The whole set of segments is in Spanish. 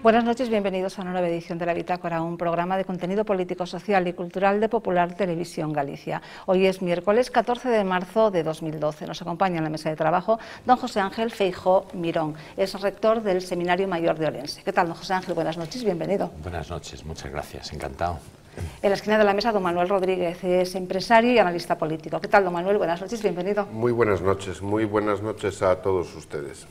Buenas noches, bienvenidos a una nueva edición de La Bitácora, un programa de contenido político, social y cultural de Popular Televisión Galicia. Hoy es miércoles 14 de marzo de 2012. Nos acompaña en la mesa de trabajo don José Ángel Feijóo Mirón, es rector del Seminario Mayor de Orense. ¿Qué tal, don José Ángel? Buenas noches, bienvenido. Buenas noches, muchas gracias, encantado. En la esquina de la mesa, don Manuel Rodríguez, es empresario y analista político. ¿Qué tal, don Manuel? Buenas noches, bienvenido. Muy buenas noches a todos ustedes.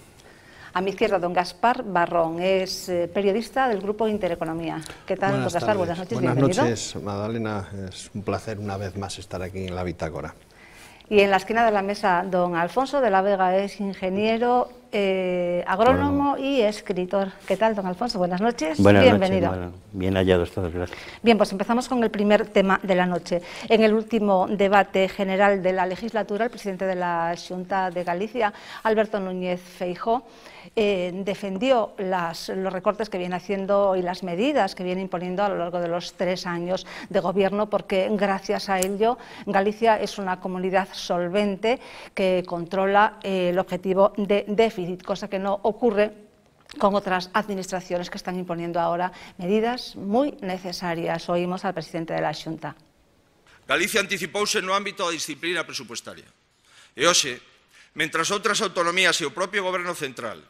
A mi izquierda, don Gaspar Barrón, es periodista del Grupo Intereconomía. ¿Qué tal, don Gaspar? Buenas noches, bienvenido. Buenas noches, Magdalena. Es un placer una vez más estar aquí en La Bitácora. Y en la esquina de la mesa, don Alfonso de la Vega, es ingeniero, agrónomo y escritor. ¿Qué tal, don Alfonso? Buenas noches, bienvenido. Buenas noches, bien hallados todos, gracias. Bien, pues empezamos con el primer tema de la noche. En el último debate general de la legislatura, el presidente de la Xunta de Galicia, Alberto Núñez Feijóo, defendió los recortes que viene haciendo y las medidas que viene imponiendo a lo largo de los 3 años de gobierno, porque gracias a ello Galicia es una comunidad solvente que controla el objetivo de déficit, cosa que no ocurre con otras administraciones que están imponiendo ahora medidas muy necesarias. Oímos al presidente de la Xunta. Galicia anticipouse no ámbito da disciplina presupuestaria. E hoxe, mentras outras autonomías e o propio Goberno central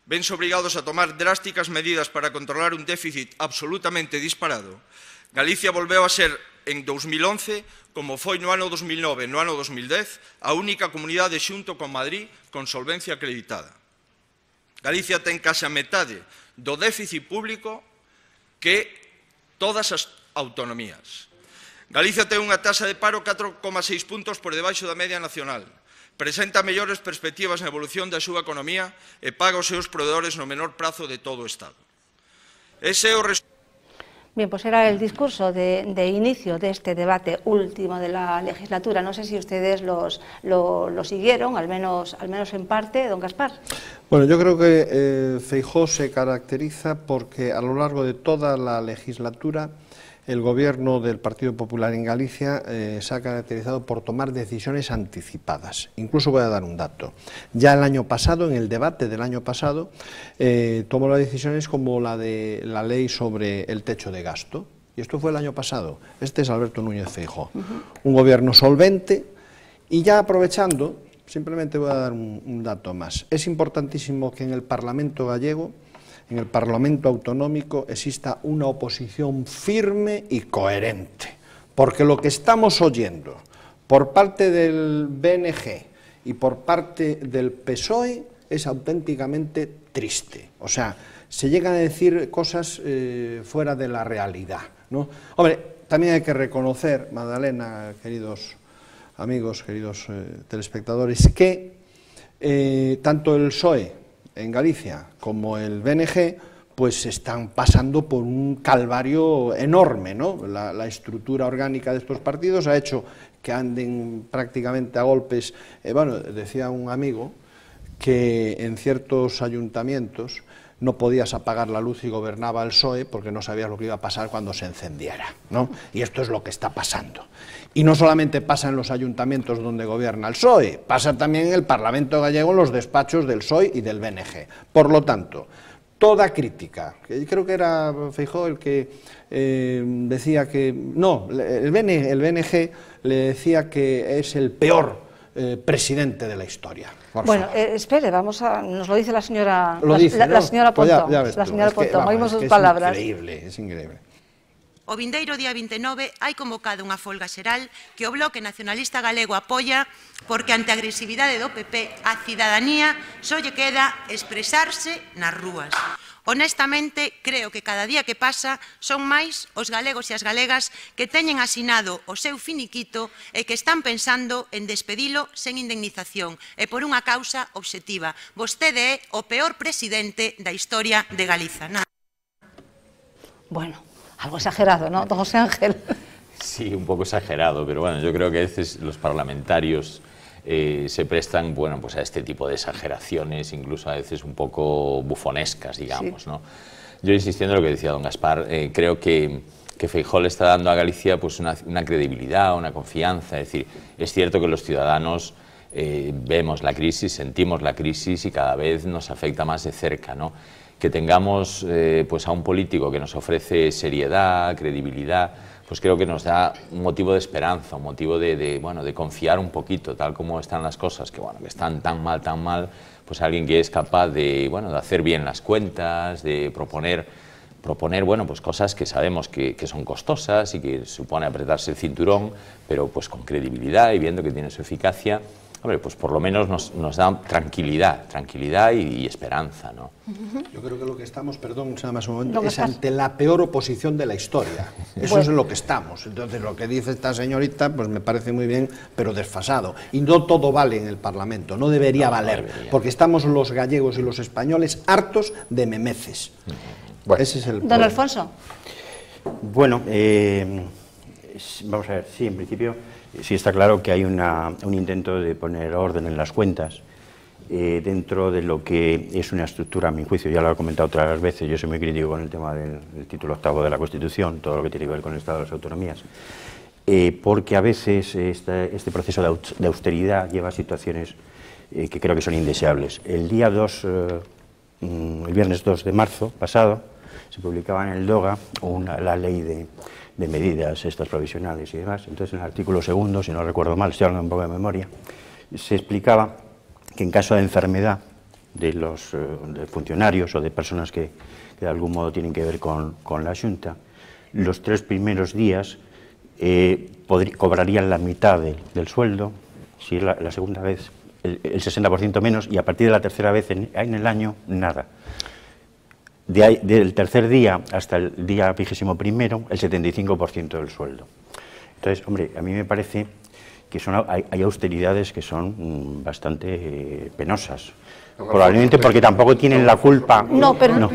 vense obrigados a tomar drásticas medidas para controlar un déficit absolutamente disparado, Galicia volveu a ser, en 2011, como foi no ano 2009 e no ano 2010, a única comunidade xunto con Madrid con solvencia acreditada. Galicia ten case a metade do déficit público que todas as autonomías. Galicia ten unha taxa de paro 4,6 puntos por debaixo da media nacional. Presenta mellores perspectivas na evolución da súa economía e paga os seus proveedores no menor prazo de todo o Estado. Ese é o Bien, pues era el discurso de inicio de este debate último de la legislatura. No sé si ustedes lo siguieron, al menos en parte, don Gaspar. Bueno, yo creo que Feijóo se caracteriza porque a lo largo de toda la legislatura el gobierno del Partido Popular en Galicia se ha caracterizado por tomar decisiones anticipadas. Incluso voy a dar un dato. Ya el año pasado, en el debate del año pasado, tomó las decisiones como la de la ley sobre el techo de gasto. Y esto fue el año pasado. Este es Alberto Núñez Feijóo. Un gobierno solvente y ya aprovechando, simplemente voy a dar un dato más. Es importantísimo que en el Parlamento gallego, en el Parlamento autonómico, exista una oposición firme y coherente, porque lo que estamos oyendo por parte del BNG y por parte del PSOE es auténticamente triste. O sea, se llegan a decir cosas fuera de la realidad, ¿no? Hombre, también hay que reconocer, Magdalena, queridos amigos, queridos telespectadores, que tanto el PSOE en Galicia como el BNG pues están pasando por un calvario enorme, ¿no? La estructura orgánica de estos partidos ha hecho que anden prácticamente a golpes. Bueno, decía un amigo que en ciertos ayuntamientos no podías apagar la luz y gobernaba el PSOE porque no sabías lo que iba a pasar cuando se encendiera, ¿no? Y esto es lo que está pasando. Y no solamente pasa en los ayuntamientos donde gobierna el PSOE, pasa también en el Parlamento gallego, en los despachos del PSOE y del BNG. Por lo tanto, toda crítica, que creo que era Feijóo el que decía que... No, el BNG le decía que es el peor presidente de la historia. Bueno, espere, nos lo dice la señora la señora Pontón. Pues la señora Pontón, oímos sus palabras. Es increíble. O vindeiro día 29 hai convocado unha folga xeral que o Bloque Nacionalista Galego apoia porque ante a agresividade do PP a cidadanía só lle queda expresarse nas rúas. Honestamente, creo que cada día que pasa son máis os galegos e as galegas que teñen asinado o seu finiquito e que están pensando en despedilo sen indemnización e por unha causa obxectiva. Vostede é o peor presidente da historia de Galiza. Bueno, Algo exagerado, ¿no, don José Ángel? Sí, un poco exagerado, pero bueno, yo creo que a veces los parlamentarios se prestan, bueno, pues a este tipo de exageraciones, incluso a veces un poco bufonescas, digamos, ¿no? Yo, insistiendo en lo que decía don Gaspar, creo que Feijóo le está dando a Galicia pues una credibilidad, una confianza. Es decir, es cierto que los ciudadanos vemos la crisis, sentimos la crisis y cada vez nos afecta más de cerca, ¿no? Que tengamos pues a un político que nos ofrece seriedad, credibilidad, pues creo que nos da un motivo de esperanza, un motivo de confiar un poquito, tal como están las cosas, que bueno, que están tan mal, pues alguien que es capaz de hacer bien las cuentas, de proponer bueno, pues cosas que sabemos que son costosas y que supone apretarse el cinturón, pero pues con credibilidad y viendo que tiene su eficacia. Hombre, pues por lo menos nos da tranquilidad y esperanza, ¿no? Yo creo que lo que estamos, perdón, más un momento, es ante la peor oposición de la historia. Eso es en lo que estamos. Entonces, lo que dice esta señorita, pues me parece muy bien, pero desfasado. Y no todo vale en el Parlamento, no debería valer, porque estamos los gallegos y los españoles hartos de memeces. Bueno, ese es el problema. Don Alfonso. Bueno, vamos a ver, sí, en principio sí está claro que hay un intento de poner orden en las cuentas dentro de lo que es una estructura, a mi juicio, ya lo he comentado otras veces, yo soy muy crítico con el tema del título 8º de la Constitución, todo lo que tiene que ver con el Estado de las Autonomías, porque a veces este proceso de austeridad lleva a situaciones que creo que son indeseables. El viernes 2 de marzo pasado, se publicaba en el DOGA la ley de medidas estas provisionales y demás. Entonces, en el artículo 2, si no recuerdo mal, estoy hablando un poco de memoria, se explicaba que en caso de enfermedad de los funcionarios o de personas que de algún modo tienen que ver con la Xunta, los 3 primeros días cobrarían la mitad del sueldo, si es la segunda vez el 60% menos, y a partir de la tercera vez en el año, nada. Del tercer día hasta el día 21º, el 75% del sueldo. Entonces, hombre, a mí me parece que hay austeridades que son bastante penosas. Probablemente porque tampoco tienen la culpa. No, pero no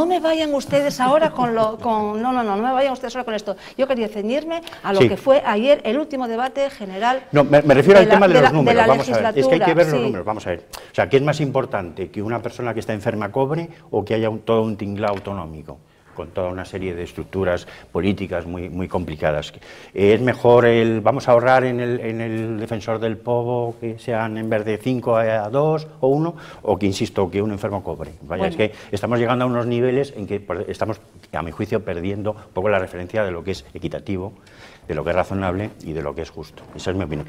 me vayan ustedes ahora no me vayan ustedes ahora con esto. Yo quería ceñirme a lo que fue ayer el último debate general. No, me refiero al tema de los números. Vamos a ver, es que hay que ver los números. Vamos a ver. O sea, ¿qué es más importante? ¿Que una persona que está enferma cobre o que haya todo un tinglao autonómico? Con toda una serie de estructuras políticas muy complicadas. Es mejor vamos a ahorrar en el defensor del povo que sean en vez de 5 a 2 o 1, o que, insisto, que un enfermo cobre. Vaya, bueno. Es que estamos llegando a unos niveles en que estamos, a mi juicio, perdiendo un poco la referencia de lo que es equitativo, de lo que es razonable y de lo que es justo. Esa es mi opinión.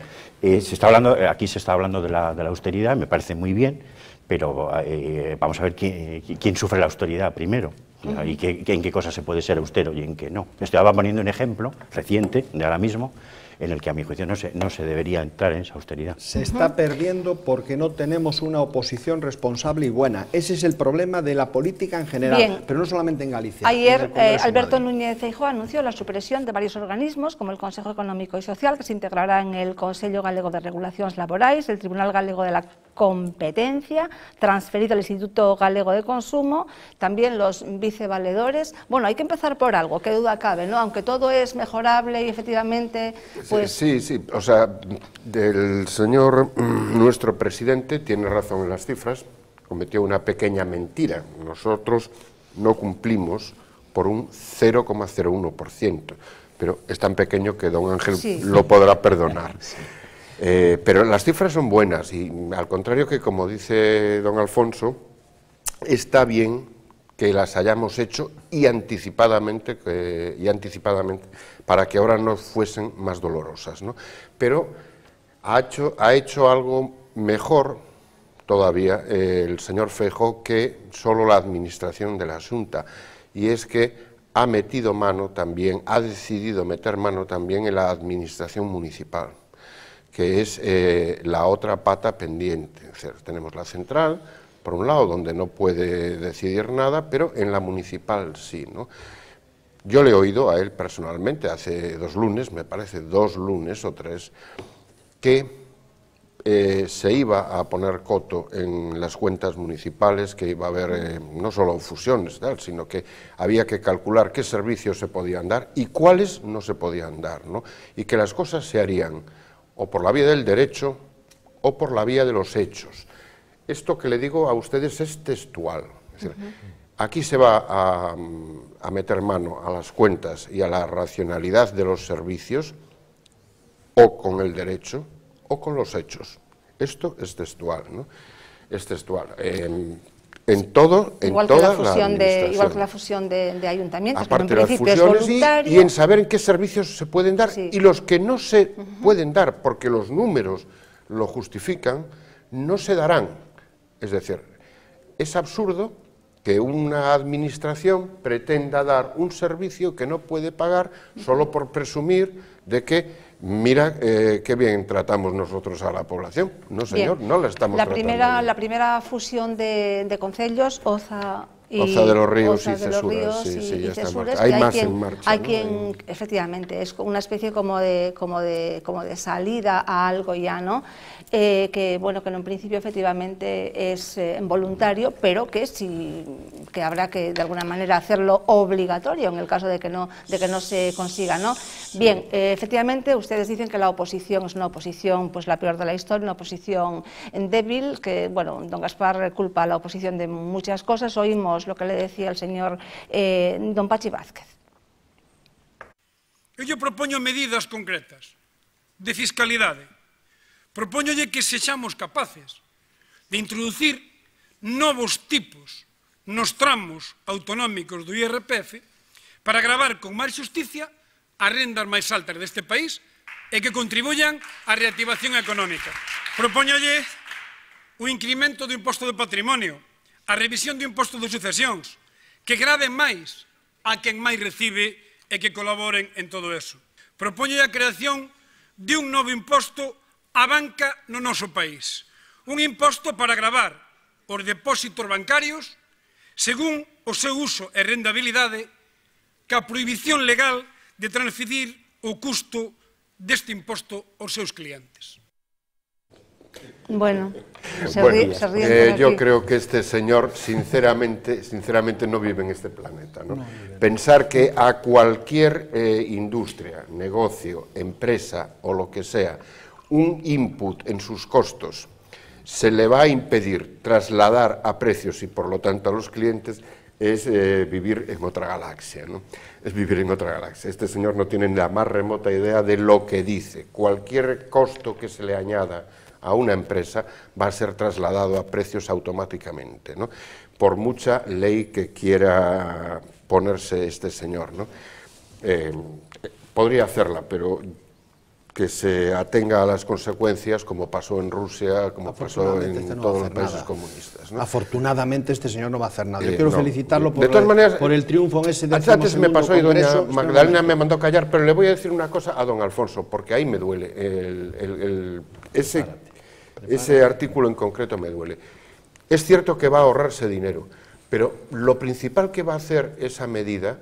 Aquí se está hablando de la austeridad, me parece muy bien, pero vamos a ver quién sufre la austeridad primero. Y en qué cosas se puede ser austero y en qué no. Estaba poniendo un ejemplo reciente, de ahora mismo, en el que a mi juicio no se debería entrar en esa austeridad. Se está perdiendo porque no tenemos una oposición responsable y buena. Ese es el problema de la política en general, pero no solamente en Galicia. Ayer Alberto Núñez Feijóo anunció la supresión de varios organismos, como el Consejo Económico y Social, que se integrará en el Consello Galego de Regulacións Laborais, el Tribunal Galego de la Competencia, transferido al Instituto Galego de Consumo, también los vicevaledores. Bueno, hay que empezar por algo, qué duda cabe, ¿no? Aunque todo es mejorable y efectivamente... Pues... Sí, o sea, el señor, nuestro presidente, tiene razón en las cifras, cometió una pequeña mentira. Nosotros no cumplimos por un 0,01%, pero es tan pequeño que don Ángel lo podrá perdonar. Pero las cifras son buenas y, al contrario que, como dice don Alfonso, está bien que las hayamos hecho y anticipadamente para que ahora no fuesen más dolorosas, ¿no? Pero ha hecho algo mejor todavía el señor Feijóo que solo la administración de la Xunta, y es que ha metido mano también, ha decidido meter mano también en la administración municipal, que es la otra pata pendiente. Es decir, tenemos la central, por un lado, donde no puede decidir nada, pero en la municipal sí, ¿no? Yo le he oído a él personalmente hace 2 lunes, me parece 2 lunes o 3, que se iba a poner coto en las cuentas municipales, que iba a haber no solo fusiones, sino que había que calcular qué servicios se podían dar y cuáles no se podían dar, ¿no? Y que las cosas se harían o por la vía del derecho o por la vía de los hechos. Esto que le digo a ustedes es textual. Es decir, aquí se va a meter mano a las cuentas y a la racionalidad de los servicios o con el derecho o con los hechos. Esto es textual, ¿no? Es textual. En todo, igual en toda que la fusión la administración. igual que la fusión de ayuntamientos, Aparte pero en de las principio es fusiones voluntario. y en saber en qué servicios se pueden dar y los que no se pueden dar, porque los números lo justifican, no se darán. Es decir, es absurdo que una administración pretenda dar un servicio que no puede pagar solo por presumir de que mira qué bien tratamos nosotros a la población. No, señor, bien. No la estamos tratando bien. La primera fusión de concellos, Oza de los Ríos y Cesures, y Cesures, hay más en marcha. Hay quien, efectivamente, es una especie como de salida a algo ya, ¿no? Que bueno, que en un principio efectivamente es voluntario, pero que habrá que de alguna manera hacerlo obligatorio en el caso de que no se consiga, ¿no? Bien, efectivamente ustedes dicen que la oposición es una oposición pues la peor de la historia, una oposición débil, que bueno, don Gaspar culpa a la oposición de muchas cosas. Oímos lo que le decía el señor don Pachi Vázquez. Eu propoño medidas concretas de fiscalidade. Propóñolle que sexamos capaces de introducir novos tipos nos tramos autonómicos do IRPF para gravar con máis xusticia as rendas máis altas deste país e que contribuyan á reactivación económica. Propóñolle o incremento do imposto de patrimonio, a revisión do imposto de sucesións, que graven máis a quen máis recibe e que colaboren en todo eso. Propóñolle a creación de un novo imposto a banca no noso país. Un imposto para gravar os depósitos bancarios según o seu uso e rendabilidade, ca prohibición legal de transferir o custo deste imposto aos seus clientes. Bueno, yo creo que este señor sinceramente no vive en este planeta, ¿no? Pensar que a cualquier industria, negocio, empresa o lo que sea, un input en sus costos se le va a impedir trasladar a precios y por lo tanto a los clientes, es vivir en otra galaxia, ¿no? Es vivir en otra galaxia. Este señor no tiene ni la más remota idea de lo que dice. Cualquier costo que se le añada a una empresa va a ser trasladado a precios automáticamente, ¿no? Por mucha ley que quiera ponerse este señor, ¿no? Podría hacerla, pero que se atenga a las consecuencias, como pasó en Rusia, como pasó en todos los países comunistas, ¿no? Afortunadamente este señor no va a hacer nada. Yo quiero felicitarlo por el triunfo en ese antes me pasó y doña Magdalena me mandó callar, pero le voy a decir una cosa a don Alfonso, porque ahí me duele. Ese artículo en concreto me duele. Es cierto que va a ahorrarse dinero, pero lo principal que va a hacer esa medida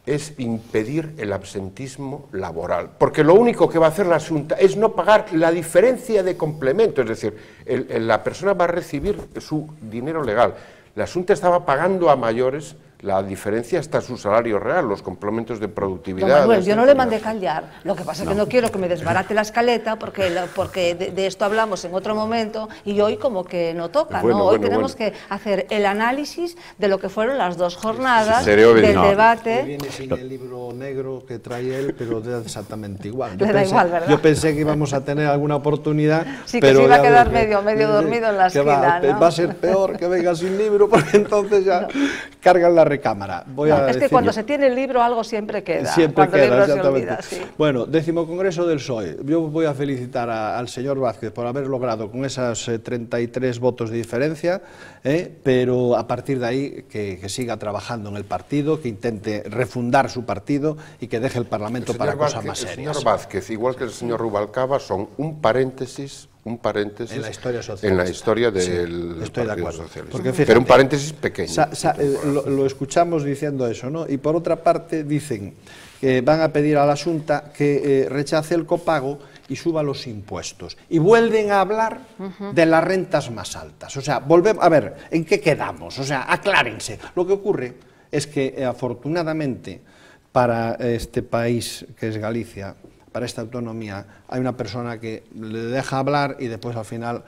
es impedir el absentismo laboral, porque lo único que va a hacer la Xunta es no pagar la diferencia de complemento, es decir, la persona va a recibir su dinero legal. La Xunta estaba pagando a mayores la diferencia hasta su salario real, los complementos de productividad. Don Manuel, yo no le mandé callar, lo que pasa es que no quiero que me desbarate la escaleta, porque de esto hablamos en otro momento y hoy como que no toca, ¿no? Hoy tenemos que hacer el análisis de lo que fueron las dos jornadas del debate. Viene sin el libro negro que trae él, pero da exactamente igual. ¿Verdad? Yo pensé que íbamos a tener alguna oportunidad, sí, pero que se iba a quedar medio dormido en la esquina, ¿no? Va a ser peor que venga sin libro, porque entonces ya cargan la recámara. Es que cuando se tiene el libro algo siempre queda. Siempre queda, el libro se olvida, sí. Bueno, 10º Congreso del PSOE. Yo voy a felicitar al señor Vázquez por haber logrado con esas 33 votos de diferencia, pero a partir de ahí que siga trabajando en el partido, que intente refundar su partido y que deje el Parlamento para cosas más serias. El señor Vázquez, igual que el señor Rubalcaba, son un paréntesis en la historia social. En la historia del Partido Socialista. Porque, fíjate, pero un paréntesis pequeño. Lo escuchamos diciendo eso, ¿no? Y por otra parte dicen que van a pedir a la Xunta que rechace el copago y suba los impuestos. Y vuelven a hablar de las rentas más altas. O sea, volvemos a ver, ¿en qué quedamos? O sea, aclárense. Lo que ocurre es que, afortunadamente, para este país que es Galicia, para esta autonomía, hay una persona que le deja hablar y después al final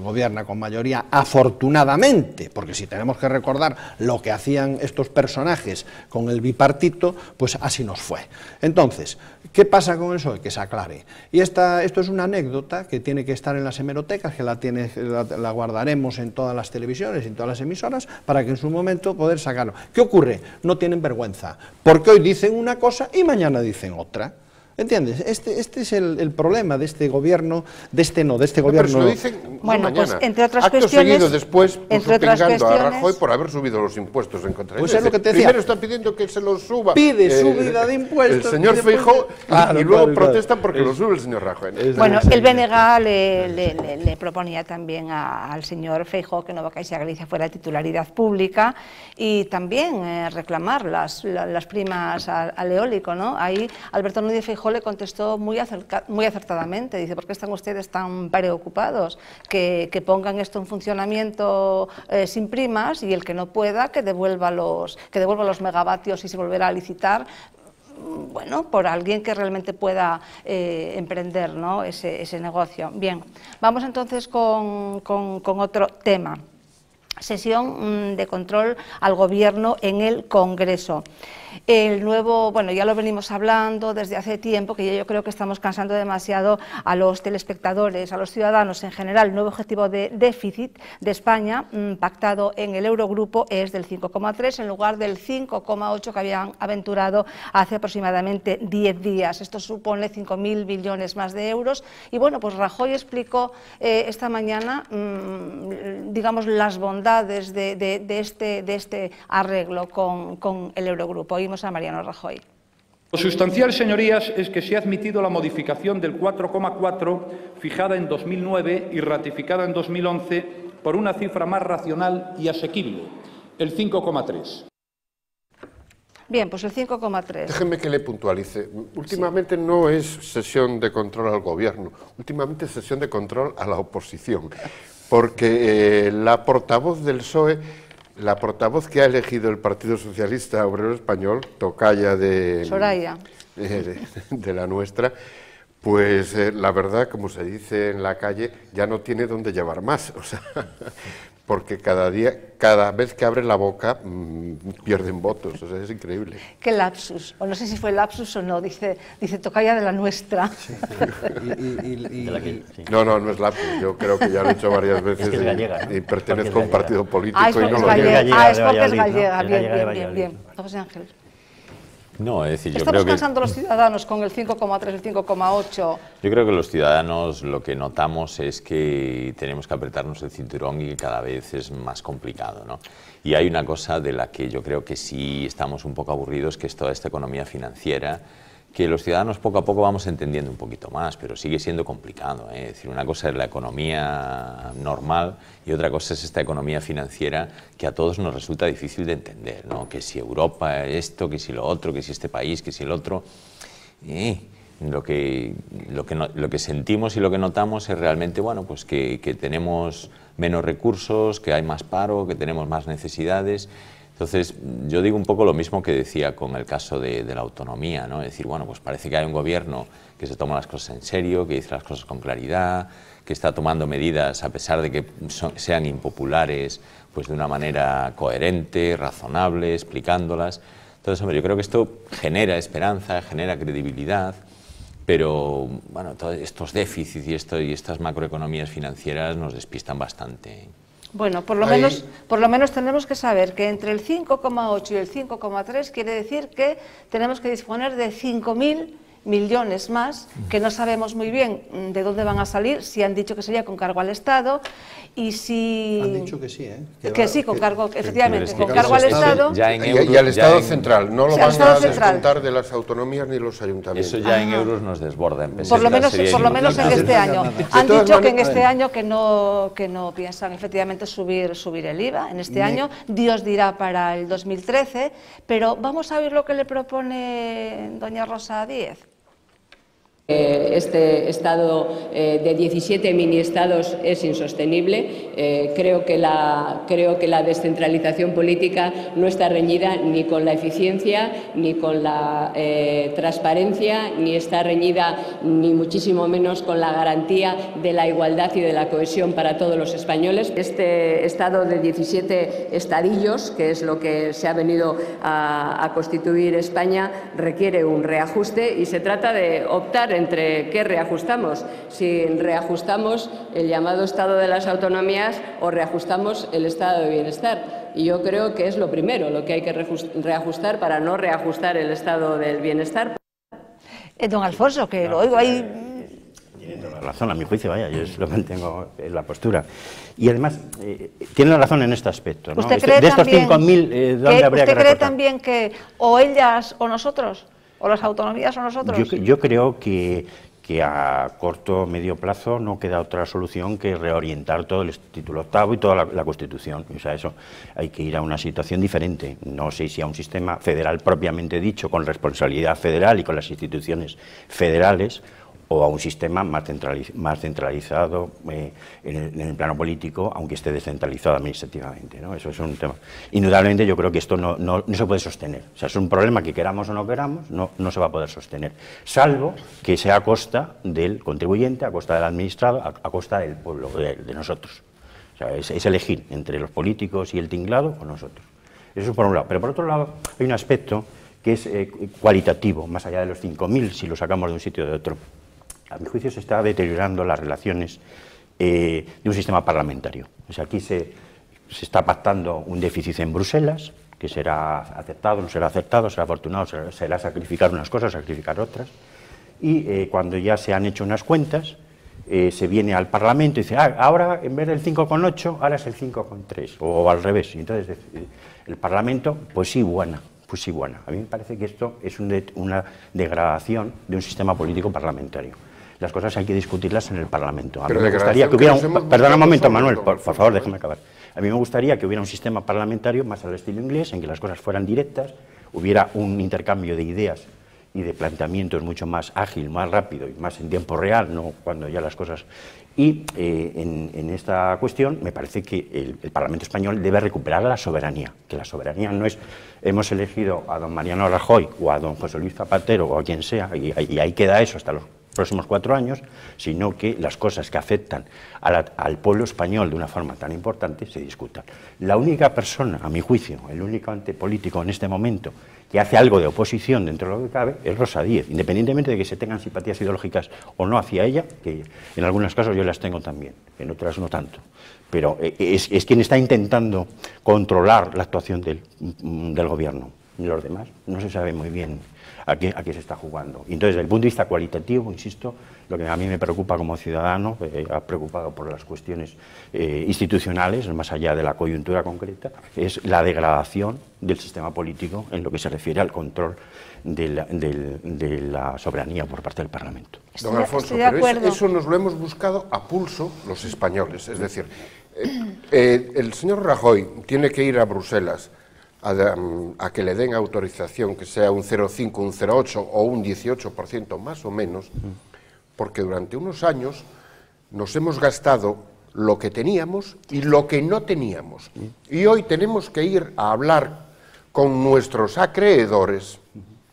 gobierna con mayoría, afortunadamente, porque si tenemos que recordar lo que hacían estos personajes con el bipartito, pues así nos fue. Entonces, ¿qué pasa con eso? Que se aclare. Y esto es una anécdota que tiene que estar en las hemerotecas, que la guardaremos en todas las televisiones, en todas las emisoras, para que en su momento poder sacarlo. ¿Qué ocurre? No tienen vergüenza, porque hoy dicen una cosa y mañana dicen otra. ¿Entiendes? Este es el problema de este gobierno, de este gobierno. Pero se lo dicen bueno, mañana. pues entre otras Acto cuestiones, seguido después puso pingando a Rajoy por haber subido los impuestos en contra de pues es lo que te decía. Primero está pidiendo que se los suba. Pide subida de impuestos. El señor Feijóo y luego protestan porque lo sube el señor Rajoy. Bueno, el BNG le proponía también al señor Feijóo que Nova Caixa Galicia fuera titularidad pública y también reclamar las primas al eólico, ¿no? Ahí Alberto Núñez Feijóo le contestó muy acertadamente, dice, ¿por qué están ustedes tan preocupados? Que pongan esto en funcionamiento sin primas y el que no pueda que devuelva los megavatios y se volverá a licitar, bueno, por alguien que realmente pueda emprender, ¿no?, ese negocio. Bien, vamos entonces con otro tema. Sesión de control al Gobierno en el Congreso. El nuevo, bueno, ya lo venimos hablando desde hace tiempo, que yo creo que estamos cansando demasiado a los telespectadores, a los ciudadanos en general. El nuevo objetivo de déficit de España, pactado en el Eurogrupo, es del 5,3 en lugar del 5,8 que habían aventurado hace aproximadamente 10 días. Esto supone 5.000 billones más de euros. Y bueno, pues Rajoy explicó esta mañana, digamos, las bondades de este arreglo con el Eurogrupo. Oímos a Mariano Rajoy. Lo sustancial, señorías, es que se ha admitido la modificación del 4,4 fijada en 2009 y ratificada en 2011 por una cifra más racional y asequible, el 5,3. Bien, pues el 5,3. Déjeme que le puntualice. Últimamente no es sesión de control al Gobierno, últimamente es sesión de control a la oposición, porque la portavoz del PSOE, la portavoz que ha elegido el Partido Socialista Obrero Español, tocaya de Soraya, de la nuestra, pues la verdad, como se dice en la calle, ya no tiene dónde llevar más, o sea, porque cada vez que abre la boca pierden votos, o sea, es increíble. Qué lapsus, o no sé si fue lapsus o no, dice tocaya de la nuestra. Sí. No es lapsus, yo creo que ya lo he hecho varias veces, es gallega, ¿no? Y pertenezco a un partido político y no lo digo. Es porque es gallega, bien. José Ángel. No, es decir, yo ¿Estamos creo que cansando los ciudadanos con el 5,3, el 5,8? Yo creo que los ciudadanos lo que notamos es que tenemos que apretarnos el cinturón y que cada vez es más complicado, ¿no? Y hay una cosa de la que yo creo que sí estamos un poco aburridos, que es toda esta economía financiera, que los ciudadanos poco a poco vamos entendiendo un poquito más, pero sigue siendo complicado, ¿eh? Es decir, una cosa es la economía normal y otra cosa es esta economía financiera que a todos nos resulta difícil de entender, ¿no? Que si Europa esto, que si lo otro, que si este país, que si el otro. Lo que sentimos y lo que notamos es realmente, bueno, pues que tenemos menos recursos, que hay más paro, que tenemos más necesidades. Entonces, yo digo un poco lo mismo que decía con el caso de la autonomía, ¿no? Es decir, bueno, pues parece que hay un gobierno que se toma las cosas en serio, que dice las cosas con claridad, que está tomando medidas a pesar de que sean impopulares, pues de una manera coherente, razonable, explicándolas. Entonces, hombre, yo creo que esto genera esperanza, genera credibilidad, pero, bueno, todos estos déficits y estas macroeconomías financieras nos despistan bastante. Bueno, por lo menos tenemos que saber que entre el 5,8 y el 5,3 quiere decir que tenemos que disponer de 5.000 millones más, que no sabemos muy bien de dónde van a salir, si han dicho que sería con cargo al Estado, y si... Han dicho que sí, ¿eh? Que sí, con cargo, efectivamente, con cargo al Estado... Y al Estado central, no lo van a descontar de las autonomías ni los ayuntamientos. Eso ya en euros nos desborda en pesetas. Por lo menos en este año. Han dicho que en este año que no piensan efectivamente subir el IVA, en este año, Dios dirá para el 2013, pero vamos a ver lo que le propone doña Rosa Díez. Este estado de 17 mini-estados es insostenible. Creo que la descentralización política no está reñida ni con la eficiencia, ni con la transparencia, ni está reñida ni muchísimo menos con la garantía de la igualdad y de la cohesión para todos los españoles. Este estado de 17 estadillos, que es lo que se ha venido a constituir España, requiere un reajuste y se trata de optar entre qué reajustamos, si reajustamos el llamado Estado de las Autonomías o reajustamos el Estado de Bienestar. Y yo creo que es lo primero, lo que hay que reajustar para no reajustar el Estado del Bienestar. Don Alfonso, que lo oigo ahí... Tiene toda la razón, a mi juicio, vaya, yo es lo que tengo en la postura. Y además, tiene razón en este aspecto, ¿no? ¿Usted cree de estos 5.000, ¿dónde habría que recortar? ¿Usted cree también que o ellas o nosotros, o las autonomías o nosotros? Yo creo que a corto o medio plazo no queda otra solución que reorientar todo el título octavo y toda la Constitución. O sea, eso hay que ir a una situación diferente. No sé si a un sistema federal propiamente dicho, con responsabilidad federal y con las instituciones federales, o a un sistema más centralizado en el plano político, aunque esté descentralizado administrativamente, ¿no? Eso es un tema. Indudablemente yo creo que esto no se puede sostener. O sea, es un problema que queramos o no queramos, no se va a poder sostener, salvo que sea a costa del contribuyente, a costa del administrado, a costa del pueblo, de nosotros. O sea, es elegir entre los políticos y el tinglado o nosotros. Eso es por un lado. Pero por otro lado hay un aspecto que es cualitativo, más allá de los 5.000, si lo sacamos de un sitio o de otro. A mi juicio se está deteriorando las relaciones de un sistema parlamentario. O sea, aquí se está pactando un déficit en Bruselas, que será aceptado, no será aceptado, será afortunado, será sacrificar unas cosas, sacrificar otras. Y cuando ya se han hecho unas cuentas, se viene al Parlamento y dice, ahora en vez del 5,8, ahora es el 5,3, o al revés. Y entonces el Parlamento, pues sí, buena. A mí me parece que esto es una degradación de un sistema político parlamentario. Las cosas hay que discutirlas en el Parlamento. A mí me gustaría que hubiera perdona un momento, Manuel, por favor, déjame acabar. A mí me gustaría que hubiera un sistema parlamentario más al estilo inglés, en que las cosas fueran directas, hubiera un intercambio de ideas y de planteamientos mucho más ágil, más rápido y más en tiempo real, no cuando ya las cosas... Y en esta cuestión me parece que el Parlamento español debe recuperar la soberanía, que la soberanía no es hemos elegido a don Mariano Rajoy o a don José Luis Zapatero o a quien sea, y ahí queda eso hasta los próximos 4 años, sino que las cosas que afectan al pueblo español de una forma tan importante se discutan. La única persona, a mi juicio, el único ente político en este momento que hace algo de oposición dentro de lo que cabe es Rosa Díez, independientemente de que se tengan simpatías ideológicas o no hacia ella, que en algunos casos yo las tengo también, en otras no tanto, pero es quien está intentando controlar la actuación del gobierno. Y los demás no se sabe muy bien a qué se está jugando. Entonces, desde el punto de vista cualitativo, insisto, lo que a mí me preocupa como ciudadano, preocupado por las cuestiones institucionales, más allá de la coyuntura concreta, es la degradación del sistema político en lo que se refiere al control de la soberanía por parte del Parlamento. Don Alfonso, pero eso nos lo hemos buscado a pulso los españoles. Es decir, el señor Rajoy tiene que ir a Bruselas a que le den autorización, que sea un 0,5, un 0,8 o un 18% más o menos, porque durante unos años nos hemos gastado lo que teníamos y lo que no teníamos. Y hoy tenemos que ir a hablar con nuestros acreedores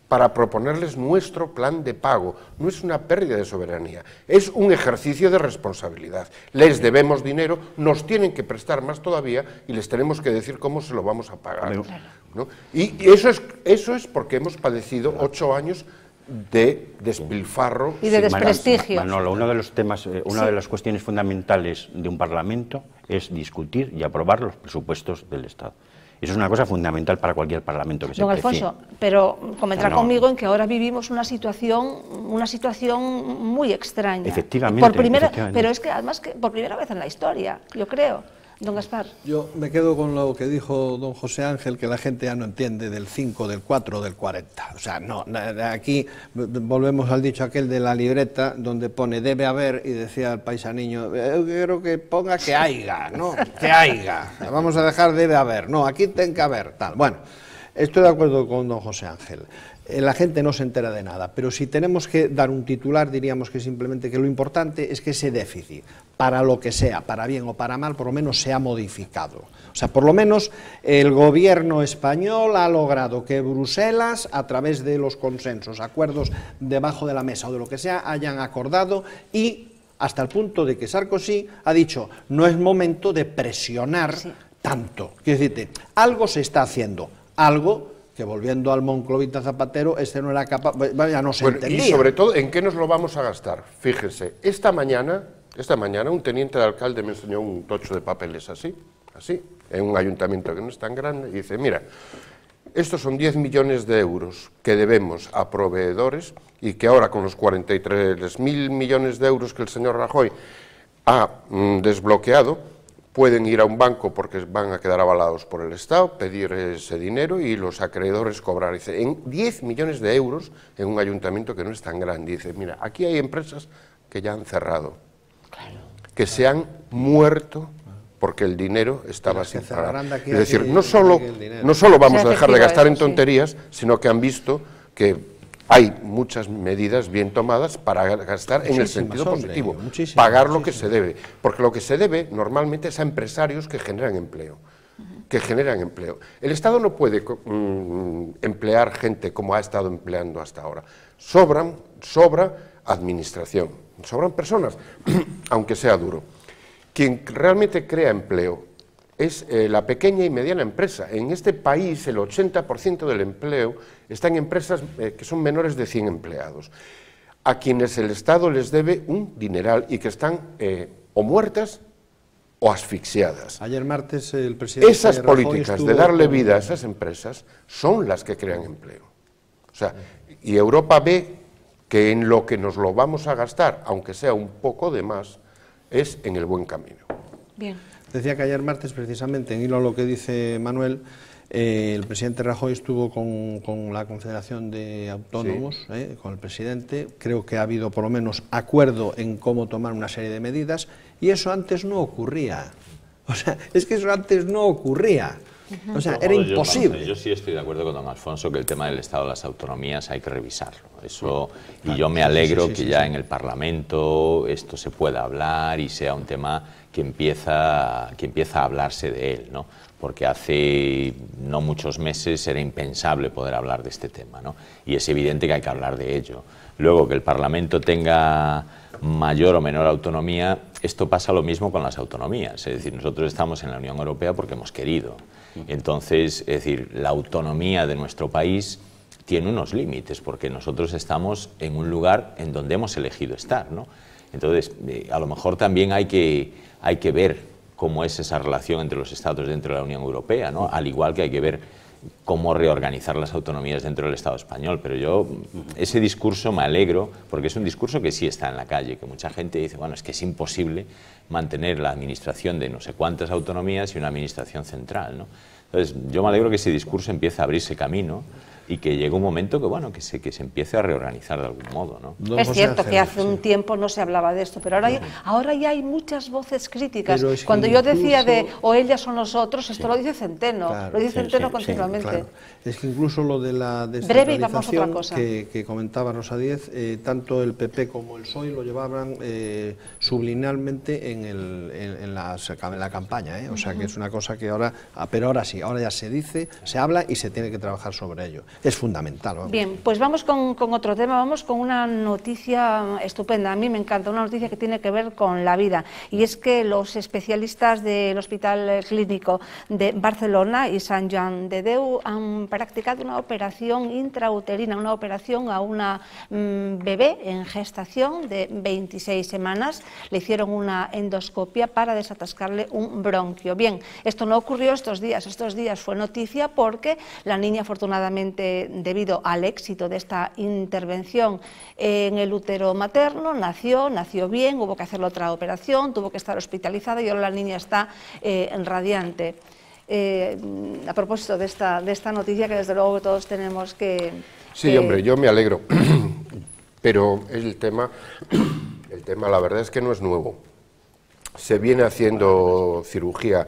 para proponerles nuestro plan de pago. No es una pérdida de soberanía, es un ejercicio de responsabilidad. Les debemos dinero, nos tienen que prestar más todavía y les tenemos que decir cómo se lo vamos a pagar, ¿no? Y eso es porque hemos padecido 8 años de despilfarro y de desprestigio. Manolo, uno de los temas, una de las cuestiones fundamentales de un Parlamento es discutir y aprobar los presupuestos del Estado. Eso es una cosa fundamental para cualquier parlamento que se precie. Don Alfonso, pero comentará conmigo en que ahora vivimos una situación muy extraña. Efectivamente. Pero es que además que por primera vez en la historia, yo creo. Don Gaspar. Yo me quedo con lo que dijo don José Ángel, que la gente ya no entiende del 5, del 4, del 40. O sea, no, aquí volvemos al dicho aquel de la libreta, donde pone debe haber, y decía el paisaniño, quiero que ponga que haiga, ¿no? Que haiga. Vamos a dejar debe haber. No, aquí tiene que haber, tal. Bueno, estoy de acuerdo con don José Ángel. la gente no se entera de nada, pero si tenemos que dar un titular, diríamos que simplemente que lo importante es que ese déficit, para lo que sea, para bien o para mal, por lo menos se ha modificado. O sea, por lo menos el gobierno español ha logrado que Bruselas, a través de los consensos, acuerdos debajo de la mesa o de lo que sea, hayan acordado, y hasta el punto de que Sarkozy ha dicho, no es momento de presionar tanto. Quiero decirte, algo se está haciendo, algo que, volviendo al monclovita Zapatero, no era capaz, ya no se entendía. Y sobre todo, ¿en qué nos lo vamos a gastar? Fíjense, esta mañana un teniente de alcalde me enseñó un tocho de papeles así, en un ayuntamiento que no es tan grande, y dice, mira, estos son 10 millones de euros que debemos a proveedores y que ahora con los 43.000 millones de euros que el señor Rajoy ha desbloqueado, pueden ir a un banco porque van a quedar avalados por el Estado, pedir ese dinero y los acreedores cobrar. Dice, en 10 millones de euros en un ayuntamiento que no es tan grande. Dice, mira, aquí hay empresas que ya han cerrado, que se han muerto porque el dinero estaba sin pagar. Es decir, no solo vamos a dejar de gastar en tonterías, sino que han visto que hay muchas medidas bien tomadas para gastar en el sentido positivo, pagar lo que se debe, porque lo que se debe normalmente es a empresarios que generan empleo. El Estado no puede emplear gente como ha estado empleando hasta ahora. Sobra administración, sobran personas, aunque sea duro. Quien realmente crea empleo es la pequeña y mediana empresa. En este país el 80% del empleo está en empresas que son menores de 100 empleados, a quienes el Estado les debe un dineral y que están o muertas o asfixiadas. Ayer martes el presidente Esas políticas de darle vida a esas empresas son las que crean empleo. O sea, y Europa ve que en lo que nos lo vamos a gastar, aunque sea un poco de más, es en el buen camino. Bien. Decía que ayer martes, precisamente, en hilo a lo que dice Manuel, el presidente Rajoy estuvo con la Confederación de Autónomos, con el presidente. Creo que ha habido por lo menos acuerdo en cómo tomar una serie de medidas, y eso antes no ocurría. O sea, es que eso antes no ocurría. O sea, era imposible. Yo sí estoy de acuerdo con don Alfonso que el tema del Estado de las autonomías hay que revisarlo. Eso, y yo me alegro que ya en el Parlamento esto se pueda hablar y sea un tema que empieza a hablarse de él, ¿no? Porque hace no muchos meses era impensable poder hablar de este tema, ¿no? Y es evidente que hay que hablar de ello. Luego, que el Parlamento tenga mayor o menor autonomía, esto pasa lo mismo con las autonomías. Es decir, nosotros estamos en la Unión Europea porque hemos querido. Entonces, es decir, la autonomía de nuestro país tiene unos límites, porque nosotros estamos en un lugar en donde hemos elegido estar, ¿no? Entonces, a lo mejor también hay que ver cómo es esa relación entre los estados dentro de la Unión Europea, ¿no? Al igual que hay que ver cómo reorganizar las autonomías dentro del Estado español. Pero yo, ese discurso me alegro, porque es un discurso que sí está en la calle, que mucha gente dice, bueno, es que es imposible mantener la administración de no sé cuántas autonomías y una administración central, ¿no? Entonces, yo me alegro que ese discurso empiece a abrirse camino y que llegue un momento que, bueno, que se empiece a reorganizar de algún modo, ¿no? Es cierto que hace un tiempo no se hablaba de esto, pero ahora ya hay muchas voces críticas. Cuando yo decía de o ellas o nosotros, esto lo dice Centeno, lo dice Centeno continuamente. Claro. Es que incluso lo de la descentralización que comentaba Rosa Díez, tanto el PP como el PSOE lo llevaban subliminalmente en la campaña, o sea que es una cosa que ahora, pero ahora sí, ahora ya se dice, se habla y se tiene que trabajar sobre ello. Es fundamental. Vamos. Bien, pues vamos con otro tema, vamos con una noticia estupenda, a mí me encanta, una noticia que tiene que ver con la vida, y es que los especialistas del Hospital Clínico de Barcelona y Sant Joan de Déu han practicado una operación intrauterina, una operación a una bebé en gestación de 26 semanas, le hicieron una endoscopia para desatascarle un bronquio. Bien, esto no ocurrió estos días fue noticia porque la niña, afortunadamente, debido al éxito de esta intervención en el útero materno, nació bien, hubo que hacerle otra operación, tuvo que estar hospitalizada y ahora la niña está radiante. A propósito de esta noticia, que desde luego todos tenemos que... Sí, hombre, yo me alegro, pero el tema la verdad es que no es nuevo. Se viene haciendo cirugía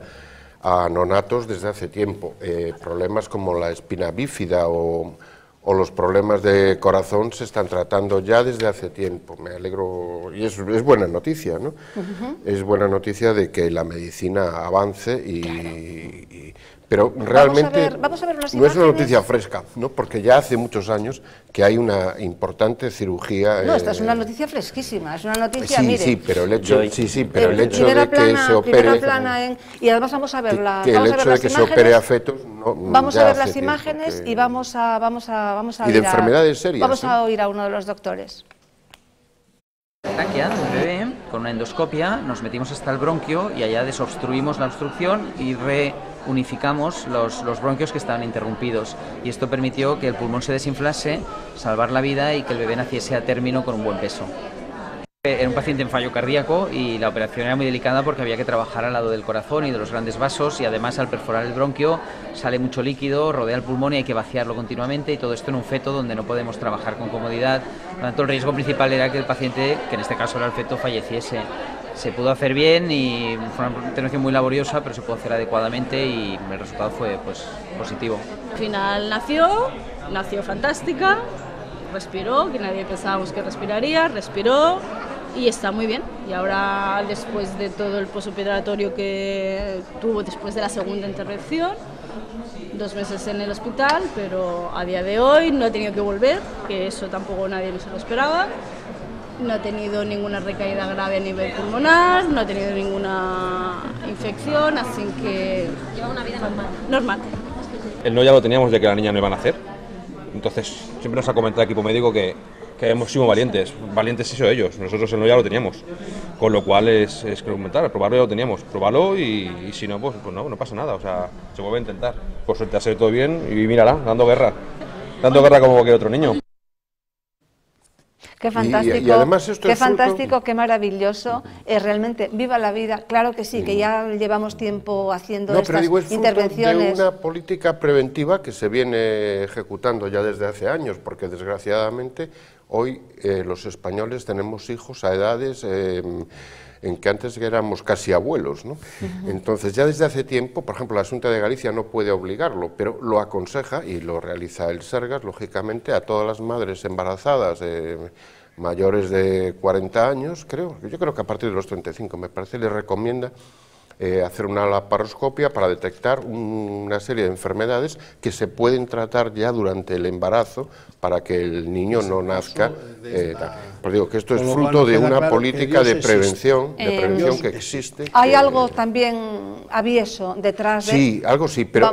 a neonatos desde hace tiempo. Problemas como la espina bífida o o los problemas de corazón se están tratando ya desde hace tiempo. Me alegro, y es buena noticia, ¿no? Es buena noticia de que la medicina avance pero realmente vamos a ver no es una noticia fresca, ¿no? Porque ya hace muchos años que hay una importante cirugía. No, esta es una noticia fresquísima, es una noticia, mire. Sí, pero el hecho, pero el hecho de que se opere, y además vamos a verla, que el hecho de que se opere a fetos, vamos a ver las imágenes y vamos a y de enfermedades serias. Vamos a oír a uno de los doctores. Taquia del bebé, con una endoscopia, nos metimos hasta el bronquio y allá desobstruimos la obstrucción y reunificamos los bronquios que estaban interrumpidos. Y esto permitió que el pulmón se desinflase, salvar la vida y que el bebé naciese a término con un buen peso. Era un paciente en fallo cardíaco y la operación era muy delicada porque había que trabajar al lado del corazón y de los grandes vasos, y además al perforar el bronquio sale mucho líquido, rodea el pulmón y hay que vaciarlo continuamente, y todo esto en un feto donde no podemos trabajar con comodidad. Por lo tanto, el riesgo principal era que el paciente, que en este caso era el feto, falleciese. Se pudo hacer bien y fue una intervención muy laboriosa, pero se pudo hacer adecuadamente y el resultado fue positivo. Al final nació fantástica, respiró, que nadie pensábamos que respiraría, respiró y está muy bien. Y ahora, después de todo el posoperatorio que tuvo después de la segunda intervención, 2 meses en el hospital, pero a día de hoy no ha tenido que volver, que eso tampoco nadie se lo esperaba. No ha tenido ninguna recaída grave a nivel pulmonar, no ha tenido ninguna infección, así que lleva una vida normal. El no ya lo teníamos de que la niña no iba a nacer, entonces siempre nos ha comentado el equipo médico que hemos sido valientes eso ellos, nosotros el no ya lo teníamos, con lo cual es comentar, probarlo ya lo teníamos, probarlo y si no, pues no pasa nada, o sea, se vuelve a intentar. Por suerte ha salido todo bien y mírala, dando guerra como cualquier otro niño. Qué fantástico, y además esto qué fantástico, qué maravilloso, realmente, viva la vida, claro que sí, que ya llevamos tiempo haciendo estas intervenciones. De una política preventiva que se viene ejecutando ya desde hace años, porque desgraciadamente hoy los españoles tenemos hijos a edades en que antes éramos casi abuelos, ¿no? Entonces, ya desde hace tiempo, por ejemplo, la Xunta de Galicia no puede obligarlo, pero lo aconseja y lo realiza el Sergas, lógicamente, a todas las madres embarazadas mayores de 40 años, yo creo que a partir de los 35, me parece, les recomienda hacer una laparoscopia para detectar una serie de enfermedades que se pueden tratar ya durante el embarazo para que el niño no nazca. Pues digo que esto es fruto de una política de prevención que existe. ¿Hay algo también avieso detrás de...? Sí, algo sí, pero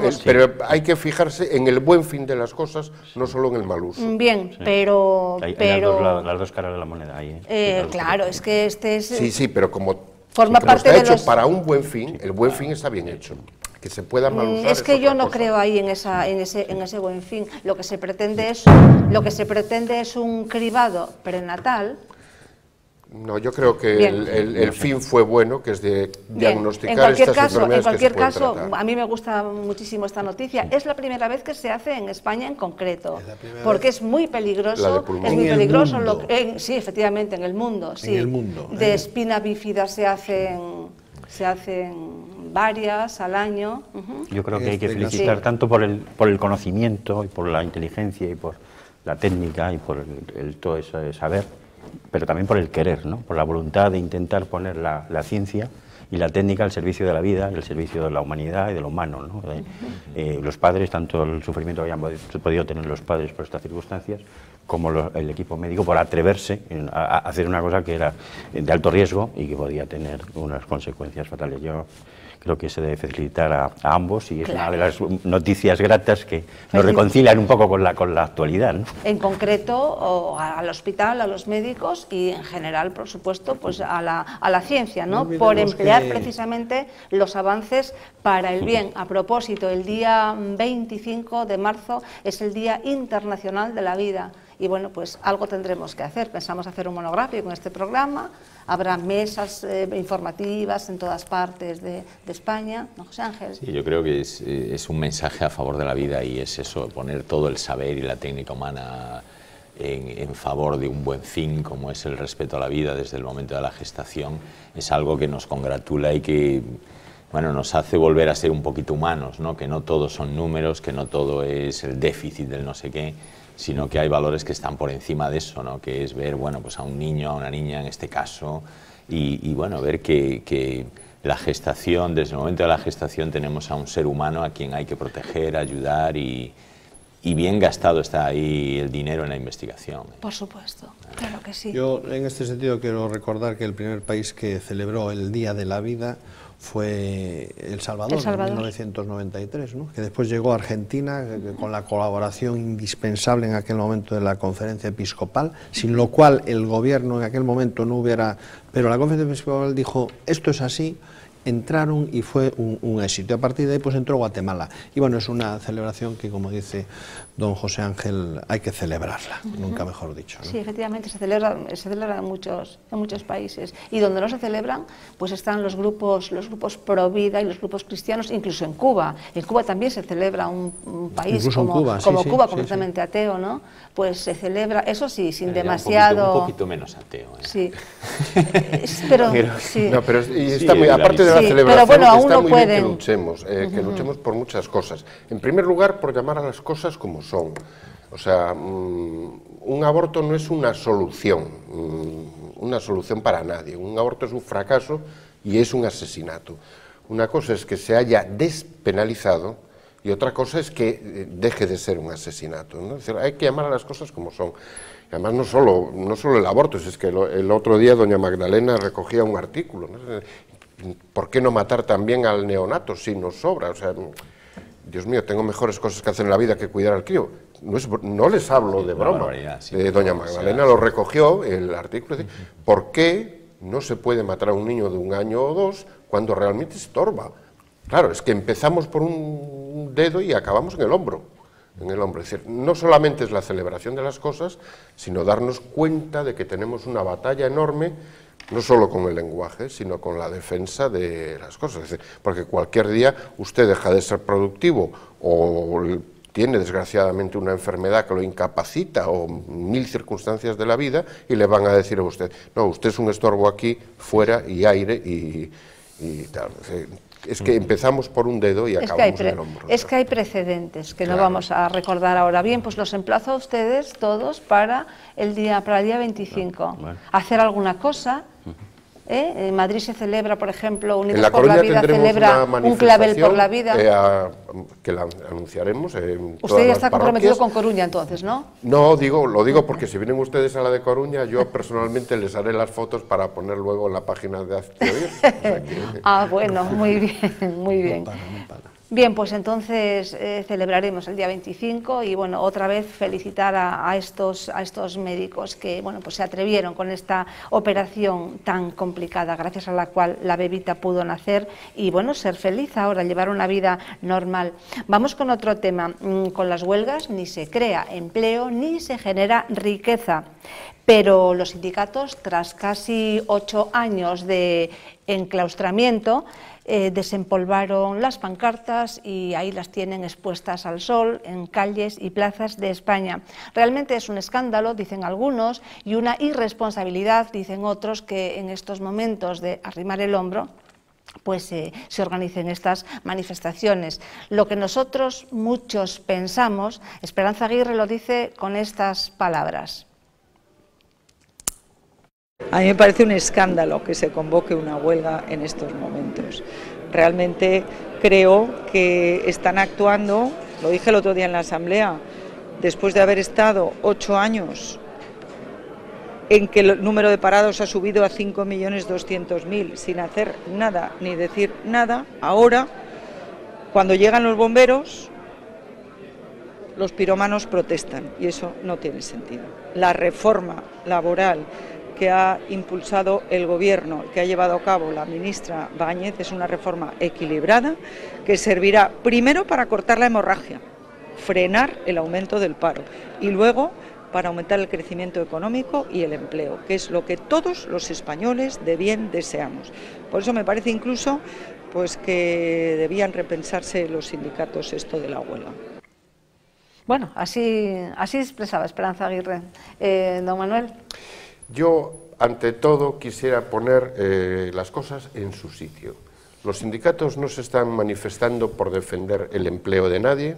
hay que fijarse en el buen fin de las cosas, no solo en el mal uso. Bien, pero... Hay las dos caras de la moneda ahí. Claro, es que este es... Sí, pero como forma parte está hecho para un buen fin, el buen fin está bien hecho. Que se pueda mal usar. Es que yo no creo ahí en ese buen fin. Lo que se pretende es un cribado prenatal. No, yo creo que el fin fue bueno, que es de diagnosticar estas enfermedades. En cualquier caso, a mí me gusta muchísimo esta noticia. Es la primera vez que se hace en España en concreto, porque es muy peligroso. Es muy peligroso. Sí, efectivamente, en el mundo. Sí. En el mundo. De espina bífida se hacen varias al año. Yo creo que hay que felicitar tanto por el conocimiento y por la inteligencia y por la técnica y por todo ese saber, pero también por el querer, ¿no? Por la voluntad de intentar poner la ciencia y la técnica al servicio de la vida y al servicio de la humanidad y de lo humano, ¿no? Los padres, tanto el sufrimiento que hayan podido tener los padres por estas circunstancias, como el equipo médico por atreverse a hacer una cosa que era de alto riesgo y que podía tener unas consecuencias fatales. Yo creo que se debe felicitar a ambos y es una de las noticias gratas que nos reconcilian un poco con la actualidad, ¿no? En concreto al hospital, a los médicos y en general, por supuesto, pues a la ciencia, ¿no? Por emplear precisamente los avances para el bien. A propósito, el día 25 de marzo es el Día Internacional de la Vida. Y bueno, pues algo tendremos que hacer. Pensamos hacer un monográfico en este programa. Habrá mesas informativas en todas partes de España, ¿no, José Ángel? Sí, yo creo que es un mensaje a favor de la vida y es eso, poner todo el saber y la técnica humana en favor de un buen fin, como es el respeto a la vida desde el momento de la gestación. Es algo que nos congratula y que, bueno, nos hace volver a ser un poquito humanos, ¿no? Que no todos son números, que no todo es el déficit del no sé qué, sino que hay valores que están por encima de eso, ¿no? Que es ver, bueno, pues a un niño, a una niña en este caso, y bueno, ver que la gestación, desde el momento de la gestación tenemos a un ser humano a quien hay que proteger, ayudar y bien gastado está ahí el dinero en la investigación. Por supuesto, claro que sí. Yo en este sentido quiero recordar que el primer país que celebró el Día de la Vida fue El Salvador, en 1993, ¿no? Que después llegó a Argentina con la colaboración indispensable en aquel momento de la Conferencia Episcopal, sin lo cual el gobierno en aquel momento no hubiera... Pero la Conferencia Episcopal dijo, esto es así, entraron y fue un éxito. Y a partir de ahí pues entró Guatemala. Y bueno, es una celebración que, como dice don José Ángel, hay que celebrarla, nunca mejor dicho, ¿no? Sí, efectivamente, se celebra en muchos países. Y donde no se celebran, pues están los grupos pro vida y los grupos cristianos, incluso en Cuba. En Cuba también se celebra un país como Cuba, completamente ateo, ¿no? Pues se celebra, eso sí, sin demasiado... Un poquito menos ateo, ¿eh? Sí. Pero sí. No, pero está muy, aparte de la celebración, pero bueno, aún está no muy pueden. bien que luchemos por muchas cosas. En primer lugar, por llamar a las cosas como son. O sea, un aborto no es una solución para nadie. Un aborto es un fracaso y es un asesinato. Una cosa es que se haya despenalizado y otra cosa es que deje de ser un asesinato, ¿no? Es decir, hay que llamar a las cosas como son. Y además no solo el aborto, es que el otro día doña Magdalena recogía un artículo, ¿no? ¿Por qué no matar también al neonato si nos sobra? O sea, Dios mío, tengo mejores cosas que hacer en la vida que cuidar al crío. No les hablo de broma. Doña Magdalena lo recogió, el artículo, ¿por qué no se puede matar a un niño de 1 año o 2 cuando realmente estorba? Claro, es que empezamos por un dedo y acabamos en el hombro. Es decir, no solamente es la celebración de las cosas, sino darnos cuenta de que tenemos una batalla enorme, no solo con el lenguaje, sino con la defensa de las cosas. Es decir, porque cualquier día usted deja de ser productivo o tiene desgraciadamente una enfermedad que lo incapacita o 1000 circunstancias de la vida y le van a decir a usted, no, usted es un estorbo aquí, fuera y aire y tal. Es que empezamos por un dedo y acabamos en el hombro. Es que hay precedentes que no vamos a recordar ahora. Bien, pues los emplazo a ustedes todos para el día 25. Hacer alguna cosa. En Madrid se celebra, por ejemplo, Unidos por la Vida celebra un clavel por la vida. Que la anunciaremos en todas Usted ya está las comprometido con Coruña, entonces, ¿no? No, lo digo porque si vienen ustedes a la de Coruña, yo personalmente les haré las fotos para poner luego en la página de Hazte Ah, bueno, muy bien, muy bien. Bien, pues entonces celebraremos el día 25 y bueno, otra vez felicitar a estos médicos que bueno, pues se atrevieron con esta operación tan complicada, gracias a la cual la bebita pudo nacer y bueno, ser feliz ahora, llevar una vida normal. Vamos con otro tema. Con las huelgas ni se crea empleo ni se genera riqueza, pero los sindicatos, tras casi 8 años de enclaustramiento, desempolvaron las pancartas y ahí las tienen expuestas al sol en calles y plazas de España. Realmente es un escándalo, dicen algunos, y una irresponsabilidad, dicen otros, que en estos momentos de arrimar el hombro pues se organicen estas manifestaciones. Lo que nosotros muchos pensamos, Esperanza Aguirre lo dice con estas palabras. A mí me parece un escándalo que se convoque una huelga en estos momentos. Realmente creo que están actuando, lo dije el otro día en la Asamblea, después de haber estado 8 años en que el número de parados ha subido a 5.200.000 sin hacer nada ni decir nada, ahora, cuando llegan los bomberos, los pirómanos protestan y eso no tiene sentido. La reforma laboral que ha impulsado el Gobierno, que ha llevado a cabo la ministra Báñez, es una reforma equilibrada que servirá primero para cortar la hemorragia, frenar el aumento del paro y luego para aumentar el crecimiento económico y el empleo, que es lo que todos los españoles de bien deseamos. Por eso me parece incluso pues, que debían repensarse los sindicatos esto de la huelga. Bueno, así expresaba Esperanza Aguirre. Don Manuel. Yo, ante todo, quisiera poner las cosas en su sitio. Los sindicatos no se están manifestando por defender el empleo de nadie,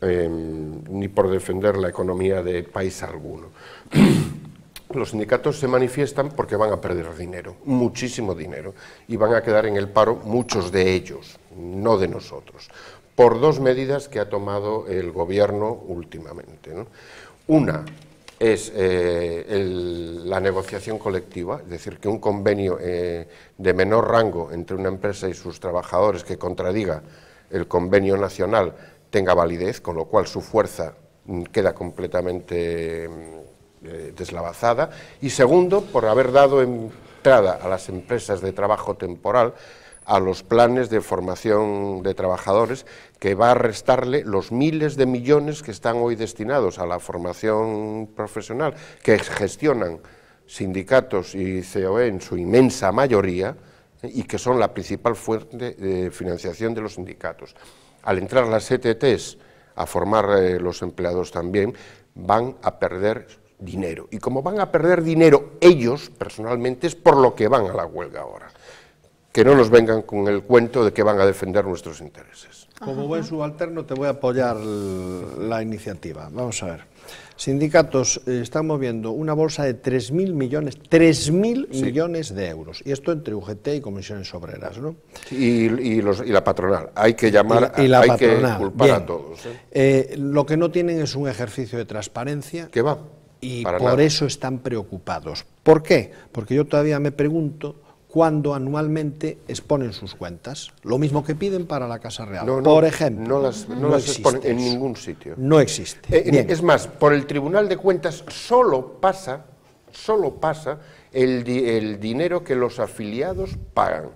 ni por defender la economía de país alguno. Los sindicatos se manifiestan porque van a perder dinero, muchísimo dinero, y van a quedar en el paro muchos de ellos, no de nosotros, por dos medidas que ha tomado el gobierno últimamente, ¿no? Una es la negociación colectiva, es decir, que un convenio de menor rango entre una empresa y sus trabajadores que contradiga el convenio nacional tenga validez, con lo cual su fuerza queda completamente deslavazada. Y segundo, por haber dado entrada a las empresas de trabajo temporal a los planes de formación de trabajadores, que va a restarle los miles de millones que están hoy destinados a la formación profesional, que gestionan sindicatos y COE en su inmensa mayoría, y que son la principal fuente de financiación de los sindicatos. Al entrar las ETTs a formar los empleados también, van a perder dinero. Y como van a perder dinero ellos, personalmente, es por lo que van a la huelga ahora. Que no nos vengan con el cuento de que van a defender nuestros intereses. Como buen subalterno te voy a apoyar la iniciativa. Vamos a ver. Sindicatos están moviendo una bolsa de 3.000 millones, 3.000 millones de euros. Y esto entre UGT y comisiones obreras, ¿no? Y la patronal. Hay que llamar, hay que culpar a todos. Lo que no tienen es un ejercicio de transparencia. ¿Qué va? Y por eso están preocupados. ¿Por qué? Porque yo todavía me pregunto cuando anualmente exponen sus cuentas, lo mismo que piden para la Casa Real. Por ejemplo, no las exponen en ningún sitio. No existe. Es más, por el Tribunal de Cuentas solo pasa el dinero que los afiliados pagan,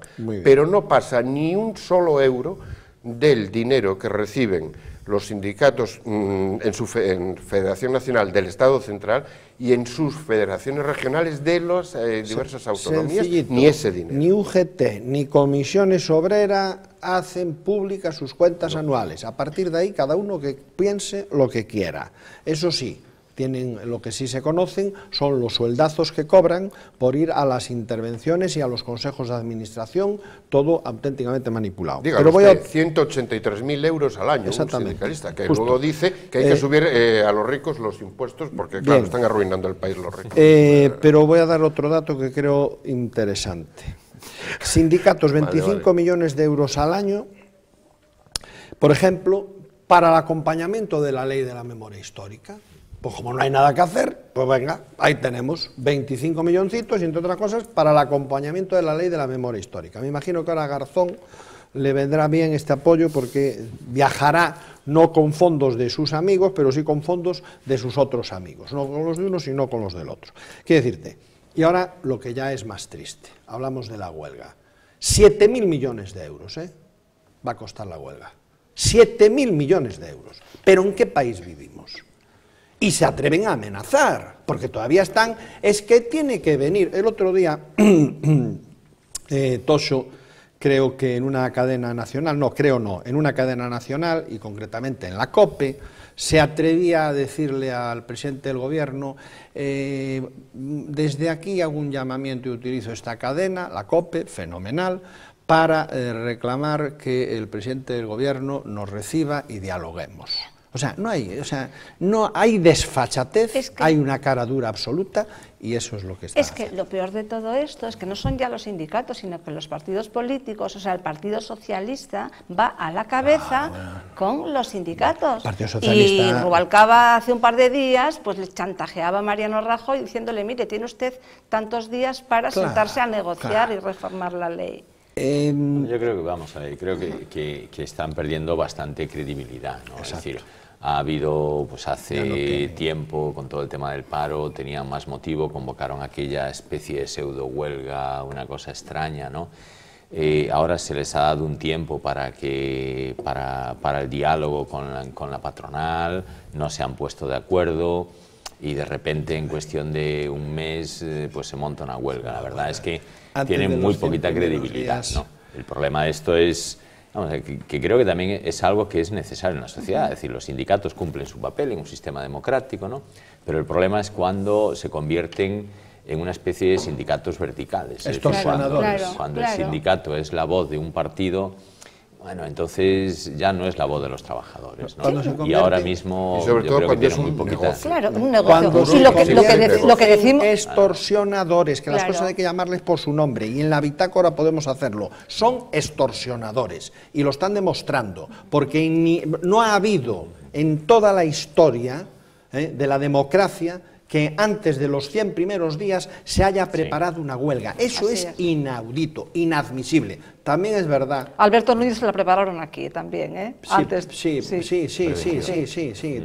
pero no pasa ni un solo euro del dinero que reciben los sindicatos en Federación Nacional del Estado Central y en sus federaciones regionales de las diversas autonomías, ni ese dinero. Ni UGT ni comisiones obreras hacen públicas sus cuentas anuales. A partir de ahí, cada uno que piense lo que quiera. Eso sí, lo que sí se conocen son los sueldazos que cobran por ir a las intervenciones y a los consejos de administración, todo auténticamente manipulado. Dígalo, pero 183.000 euros al año, un sindicalista, que luego dice que hay que subir a los ricos los impuestos, porque claro, están arruinando el país los ricos. Pero voy a dar otro dato que creo interesante. Sindicatos, 25 millones de euros al año, por ejemplo, para el acompañamiento de la ley de la memoria histórica. Pues como no hay nada que hacer, pues venga, ahí tenemos 25 milloncitos y entre otras cosas para el acompañamiento de la ley de la memoria histórica. Me imagino que ahora a Garzón le vendrá bien este apoyo porque viajará no con fondos de sus amigos, pero sí con fondos de sus otros amigos, no con los de uno, sino con los del otro. Quiero decirte, y ahora lo que ya es más triste, hablamos de la huelga. 7.000 millones de euros, va a costar la huelga. 7.000 millones de euros. ¿Pero en qué país vivimos? Y se atreven a amenazar, porque todavía están, es que tiene que venir. El otro día, Tocho, creo que en una cadena nacional, en una cadena nacional, y concretamente en la COPE, se atrevía a decirle al presidente del gobierno, desde aquí hago un llamamiento y utilizo esta cadena, la COPE, fenomenal, para reclamar que el presidente del gobierno nos reciba y dialoguemos. O sea, no hay desfachatez, hay una cara dura absoluta y eso es lo que está haciendo. Que lo peor de todo esto es que no son ya los sindicatos, sino que los partidos políticos, o sea, el Partido Socialista va a la cabeza con los sindicatos. Y Rubalcaba hace un par de días pues le chantajeaba a Mariano Rajoy diciéndole, mire, tiene usted tantos días para sentarse a negociar y reformar la ley. Yo creo que, vamos a ver, creo que están perdiendo bastante credibilidad, ¿no? Es decir, ha habido, pues hace tiempo, con todo el tema del paro, tenían más motivo, convocaron aquella especie de pseudo huelga, una cosa extraña, ¿no? Ahora se les ha dado un tiempo para el diálogo con la patronal, no se han puesto de acuerdo y de repente en cuestión de un mes pues se monta una huelga. La verdad es que tienen muy poquita credibilidad, ¿no? El problema de esto es, vamos, que creo que también es algo que es necesario en la sociedad, es decir, los sindicatos cumplen su papel en un sistema democrático, ¿no? Pero el problema es cuando se convierten en una especie de sindicatos verticales. Estos cuando el sindicato es la voz de un partido, Bueno, entonces ya no es la voz de los trabajadores, ¿no? Y ahora mismo y sobre yo todo creo que cuando tiene es muy un poquita... negocio. Claro, un negocio. Cuando Y lo que decimos... extorsionadores, que las Claro. cosas hay que llamarles por su nombre, y en la bitácora podemos hacerlo, son extorsionadores, y lo están demostrando, porque no ha habido en toda la historia de la democracia que antes de los 100 primeros días se haya preparado una huelga. Eso es inaudito, inadmisible. También es verdad... Alberto Núñez se la prepararon aquí también, ¿eh? Sí, Antes. Sí,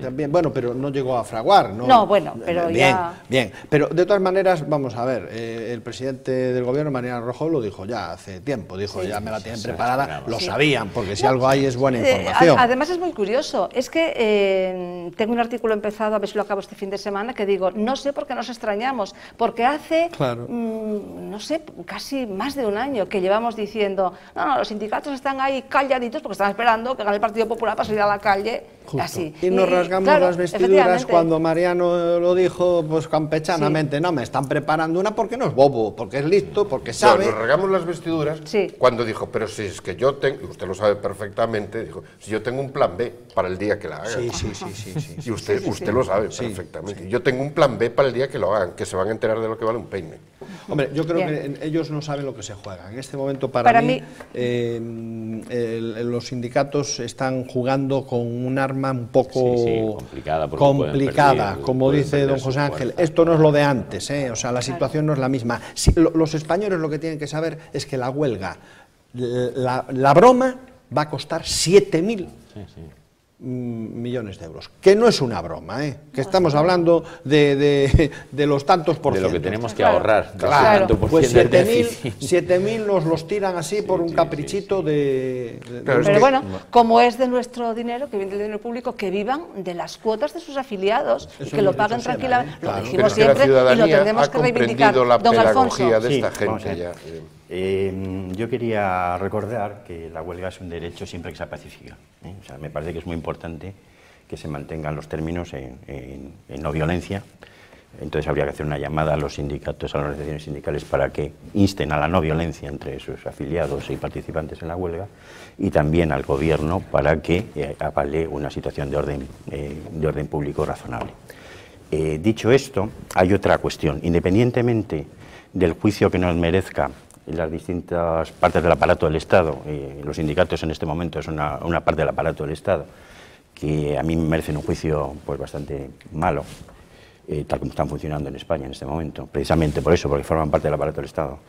también. Bueno, pero no llegó a fraguar, ¿no? No, bueno, pero ya... Bien, pero de todas maneras, vamos a ver, el presidente del gobierno, Mariano Rajoy, lo dijo ya hace tiempo, dijo ya me la tienen preparada, lo sabían, porque si algo hay es buena información. Además es muy curioso, es que tengo un artículo empezado, a ver si lo acabo este fin de semana, que digo, no sé por qué nos extrañamos, porque hace, no sé, casi más de un año que llevamos diciendo, no, los sindicatos están ahí calladitos porque están esperando que gane el Partido Popular para salir a la calle. Así. Y nos rasgamos las vestiduras cuando Mariano lo dijo, pues campechanamente, no, me están preparando una porque no es bobo, porque es listo, porque sabe. Nos rasgamos las vestiduras cuando dijo, pero si es que yo tengo, y usted lo sabe perfectamente, dijo, si yo tengo un plan B para el día que la hagan. Sí. Y usted lo sabe perfectamente. Yo tengo un plan B para el día que lo hagan, que se van a enterar de lo que vale un peine. Hombre, yo creo que ellos no saben lo que se juegan. En este momento, para mí los sindicatos están jugando con un arma un poco complicada, como dice don José Ángel. Esto no es lo de antes, o sea, la situación no es la misma. Los españoles lo que tienen que saber es que la huelga, la broma va a costar 7.000 millones de euros, que no es una broma, que estamos hablando de los tantos por ciento. De lo que tenemos que ahorrar. Claro, pues 7.000 nos los tiran así por un caprichito de... Pero bueno, como es de nuestro dinero, que viene del dinero público, que vivan de las cuotas de sus afiliados y que lo paguen tranquilamente. Lo dijimos siempre y lo tendremos que reivindicar. Don Alfonso. De esta gente ya. Yo quería recordar que la huelga es un derecho siempre que sea pacífica. O sea, me parece que es muy importante que se mantengan los términos en no violencia. Entonces habría que hacer una llamada a los sindicatos, a las organizaciones sindicales, para que insten a la no violencia entre sus afiliados y participantes en la huelga, y también al gobierno para que avale una situación de orden público razonable. Dicho esto, hay otra cuestión. Independientemente del juicio que nos merezca en las distintas partes del aparato del Estado, los sindicatos en este momento es una parte del aparato del Estado, que a mí me merecen un juicio pues bastante malo, tal como están funcionando en España en este momento, precisamente por eso, porque forman parte del aparato del Estado.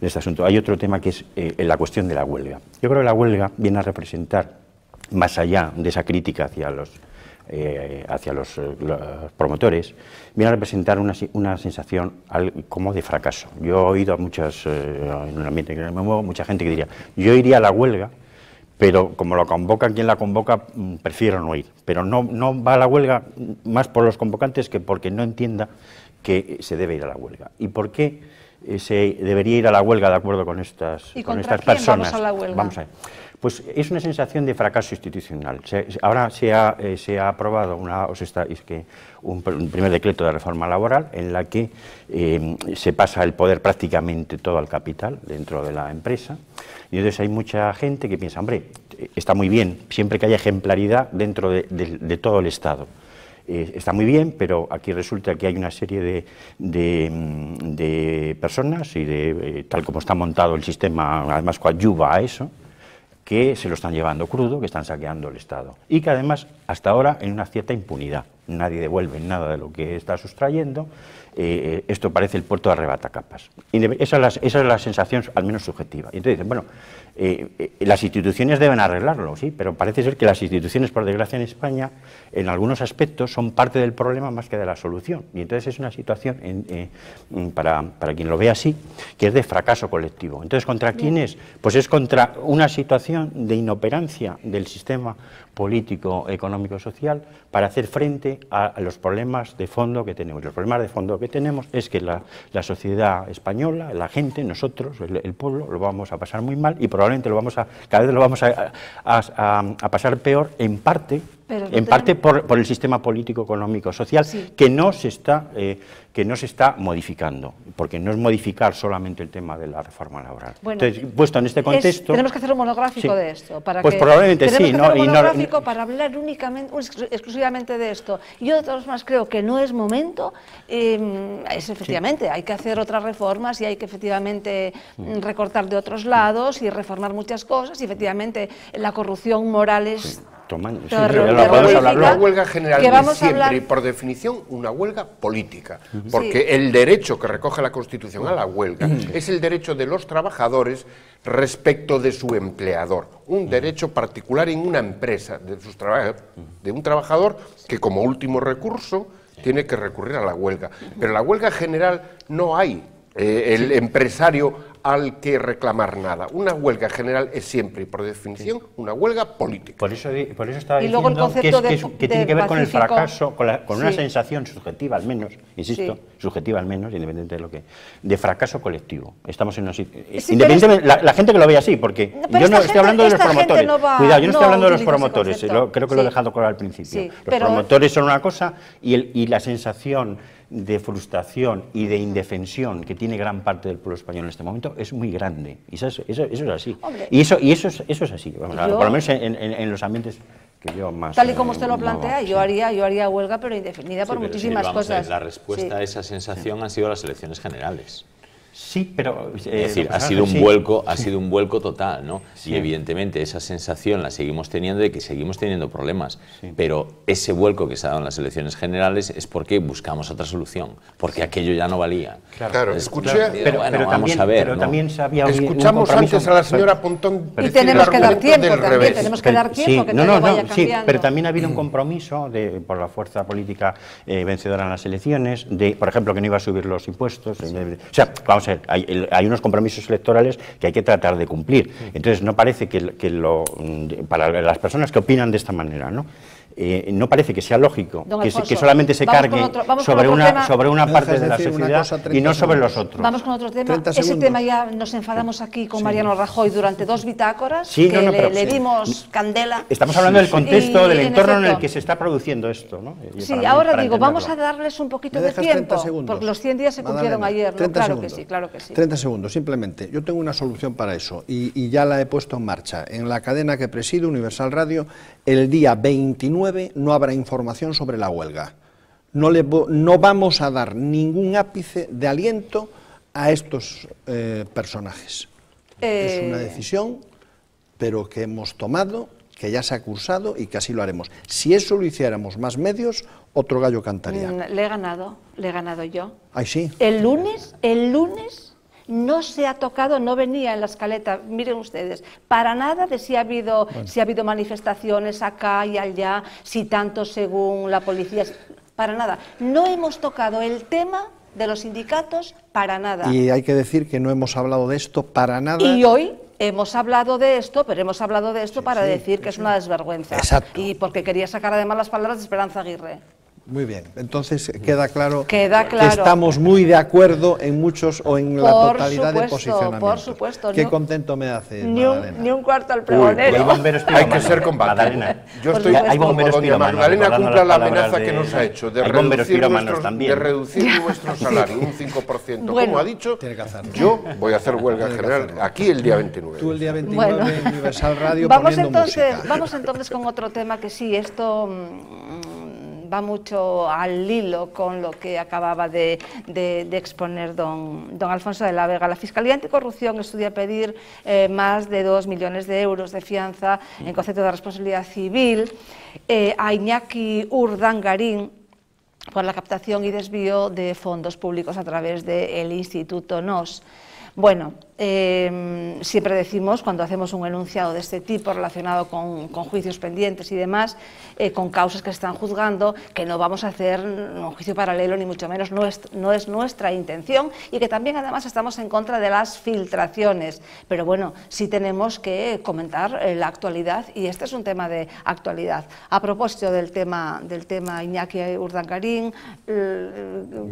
En este asunto hay otro tema que es la cuestión de la huelga. Yo creo que la huelga viene a representar, más allá de esa crítica hacia los promotores, viene a representar una sensación como de fracaso. Yo he oído a en el ambiente en que me muevo, mucha gente que diría, yo iría a la huelga, pero como lo convoca quien la convoca, prefiero no ir. Pero no va a la huelga más por los convocantes que porque no entienda que se debe ir a la huelga. ¿Y por qué se debería ir a la huelga de acuerdo con estas personas? Vamos a la huelga? Vamos a ver. Pues es una sensación de fracaso institucional. Ahora se ha aprobado un primer decreto de reforma laboral en la que se pasa el poder prácticamente todo al capital dentro de la empresa, y entonces hay mucha gente que piensa, hombre, está muy bien, siempre que haya ejemplaridad dentro de todo el Estado. Está muy bien, pero aquí resulta que hay una serie de personas y tal como está montado el sistema, además coadyuva a eso, que se lo están llevando crudo, que están saqueando el Estado. Y que además, hasta ahora, en una cierta impunidad. Nadie devuelve nada de lo que está sustrayendo. Esto parece el puerto de arrebatacapas. Esa es la sensación, al menos subjetiva. Y entonces dicen, bueno, las instituciones deben arreglarlo, sí, pero parece ser que las instituciones, por desgracia en España, en algunos aspectos son parte del problema más que de la solución. Y entonces es una situación, para quien lo ve así, que es de fracaso colectivo. Entonces, ¿contra quién es? Pues es contra una situación de inoperancia del sistema político, económico, social, para hacer frente a los problemas de fondo que tenemos. Los problemas de fondo que tenemos es que la sociedad española, la gente, nosotros, el pueblo, lo vamos a pasar muy mal y probablemente cada vez lo vamos a pasar peor, en parte en parte por el sistema político, económico, social, que no se está modificando, porque no es modificar solamente el tema de la reforma laboral. Bueno, entonces, puesto en este contexto... tenemos que hacer un monográfico de esto. Pues probablemente sí. Tenemos que hacer un monográfico para hablar exclusivamente de esto. Yo de todas formas creo que no es momento, efectivamente, hay que hacer otras reformas y hay que efectivamente recortar de otros lados y reformar muchas cosas, y efectivamente la corrupción moral es... Una huelga general es siempre y por definición una huelga política, porque el derecho que recoge la Constitución a la huelga es el derecho de los trabajadores respecto de su empleador, un derecho particular en una empresa de un trabajador que como último recurso tiene que recurrir a la huelga, pero la huelga general no hay el empresario al que reclamar nada. Una huelga general es siempre y por definición una huelga política. Por eso estaba diciendo que tiene que ver con el fracaso, con una sensación subjetiva al menos, insisto, subjetiva al menos, independiente de lo que... de fracaso colectivo. Estamos en una independientemente, la gente que lo ve así, porque yo no estoy hablando de los promotores. Cuidado, yo no estoy hablando de los promotores, creo que lo he dejado claro al principio. Los promotores son una cosa y la sensación de frustración y de indefensión que tiene gran parte del pueblo español en este momento es muy grande, y eso es así. Hombre, y eso es así, por lo menos en los ambientes que yo más... Tal y como usted lo plantea, yo haría huelga, pero indefinida por muchísimas cosas. La respuesta a esa sensación han sido las elecciones generales. Sí, pero... es decir, ha sido un vuelco total, ¿no? Sí. Y evidentemente esa sensación la seguimos teniendo de que seguimos teniendo problemas, pero ese vuelco que se ha dado en las elecciones generales es porque buscamos otra solución, porque aquello ya no valía. Claro, escuché... Pero vamos a ver, pero también se había escuchamos antes a la señora Pontón... Y tenemos que dar tiempo también, tenemos que dar tiempo que todo vaya cambiando. Sí, pero también ha habido un compromiso por la fuerza política vencedora en las elecciones, por ejemplo, que no iba a subir los impuestos. O sea, vamos a ver, hay unos compromisos electorales que hay que tratar de cumplir. Entonces, no parece para las personas que opinan de esta manera, ¿no? No parece que sea lógico que solamente se cargue sobre una parte de la sociedad y no sobre los otros. Vamos con otro tema. Ese tema ya nos enfadamos aquí con Mariano Rajoy durante 2 bitácoras, que le dimos candela. Estamos hablando del contexto, del entorno en el que se está produciendo esto, ¿no? Sí, ahora digo, vamos a darles un poquito de tiempo, porque los 100 días se cumplieron ayer, ¿no? Claro que sí, claro que sí. 30 segundos, simplemente. Yo tengo una solución para eso y ya la he puesto en marcha. En la cadena que presido, Universal Radio, el día 29 no habrá información sobre la huelga. No vamos a dar ningún ápice de aliento a estos personajes. Es una decisión, pero que hemos tomado, que ya se ha cursado y que así lo haremos. Si eso lo hiciéramos más medios, otro gallo cantaría. Le he ganado yo. Ay, sí. El lunes no se ha tocado, no venía en la escaleta, miren ustedes, para nada de si ha habido manifestaciones acá y allá, si tanto según la policía, para nada. No hemos tocado el tema de los sindicatos para nada. Y hay que decir que no hemos hablado de esto para nada. Y hoy hemos hablado de esto, pero hemos hablado de esto para decir que es una desvergüenza. Exacto. Y porque quería sacar además las palabras de Esperanza Aguirre. Muy bien, entonces queda claro que estamos muy de acuerdo en muchos o en la totalidad de posicionamientos. Por supuesto. Qué contento me hace, Magdalena. Ni un cuarto al pregonero. Hay que ser combativo. Yo estoy como doña Magdalena cumpla la amenaza que nos ha hecho de reducir nuestro salario un 5%. Como ha dicho, yo voy a hacer huelga general aquí el día 29. Tú el día 29 en Universal Radio poniendo música. Vamos entonces con otro tema que sí, esto va mucho al hilo con lo que acababa de exponer don Alfonso de la Vega. La Fiscalía Anticorrupción estudia pedir más de 2 millones de euros de fianza en concepto de responsabilidad civil a Iñaki Urdangarín por la captación y desvío de fondos públicos a través del Instituto NOS. Bueno, siempre decimos, cuando hacemos un enunciado de este tipo relacionado con juicios pendientes y demás, con causas que se están juzgando, que no vamos a hacer un juicio paralelo, ni mucho menos, no es nuestra intención, y que también además estamos en contra de las filtraciones. Pero bueno, sí tenemos que comentar la actualidad, y este es un tema de actualidad. A propósito del tema Iñaki Urdangarín,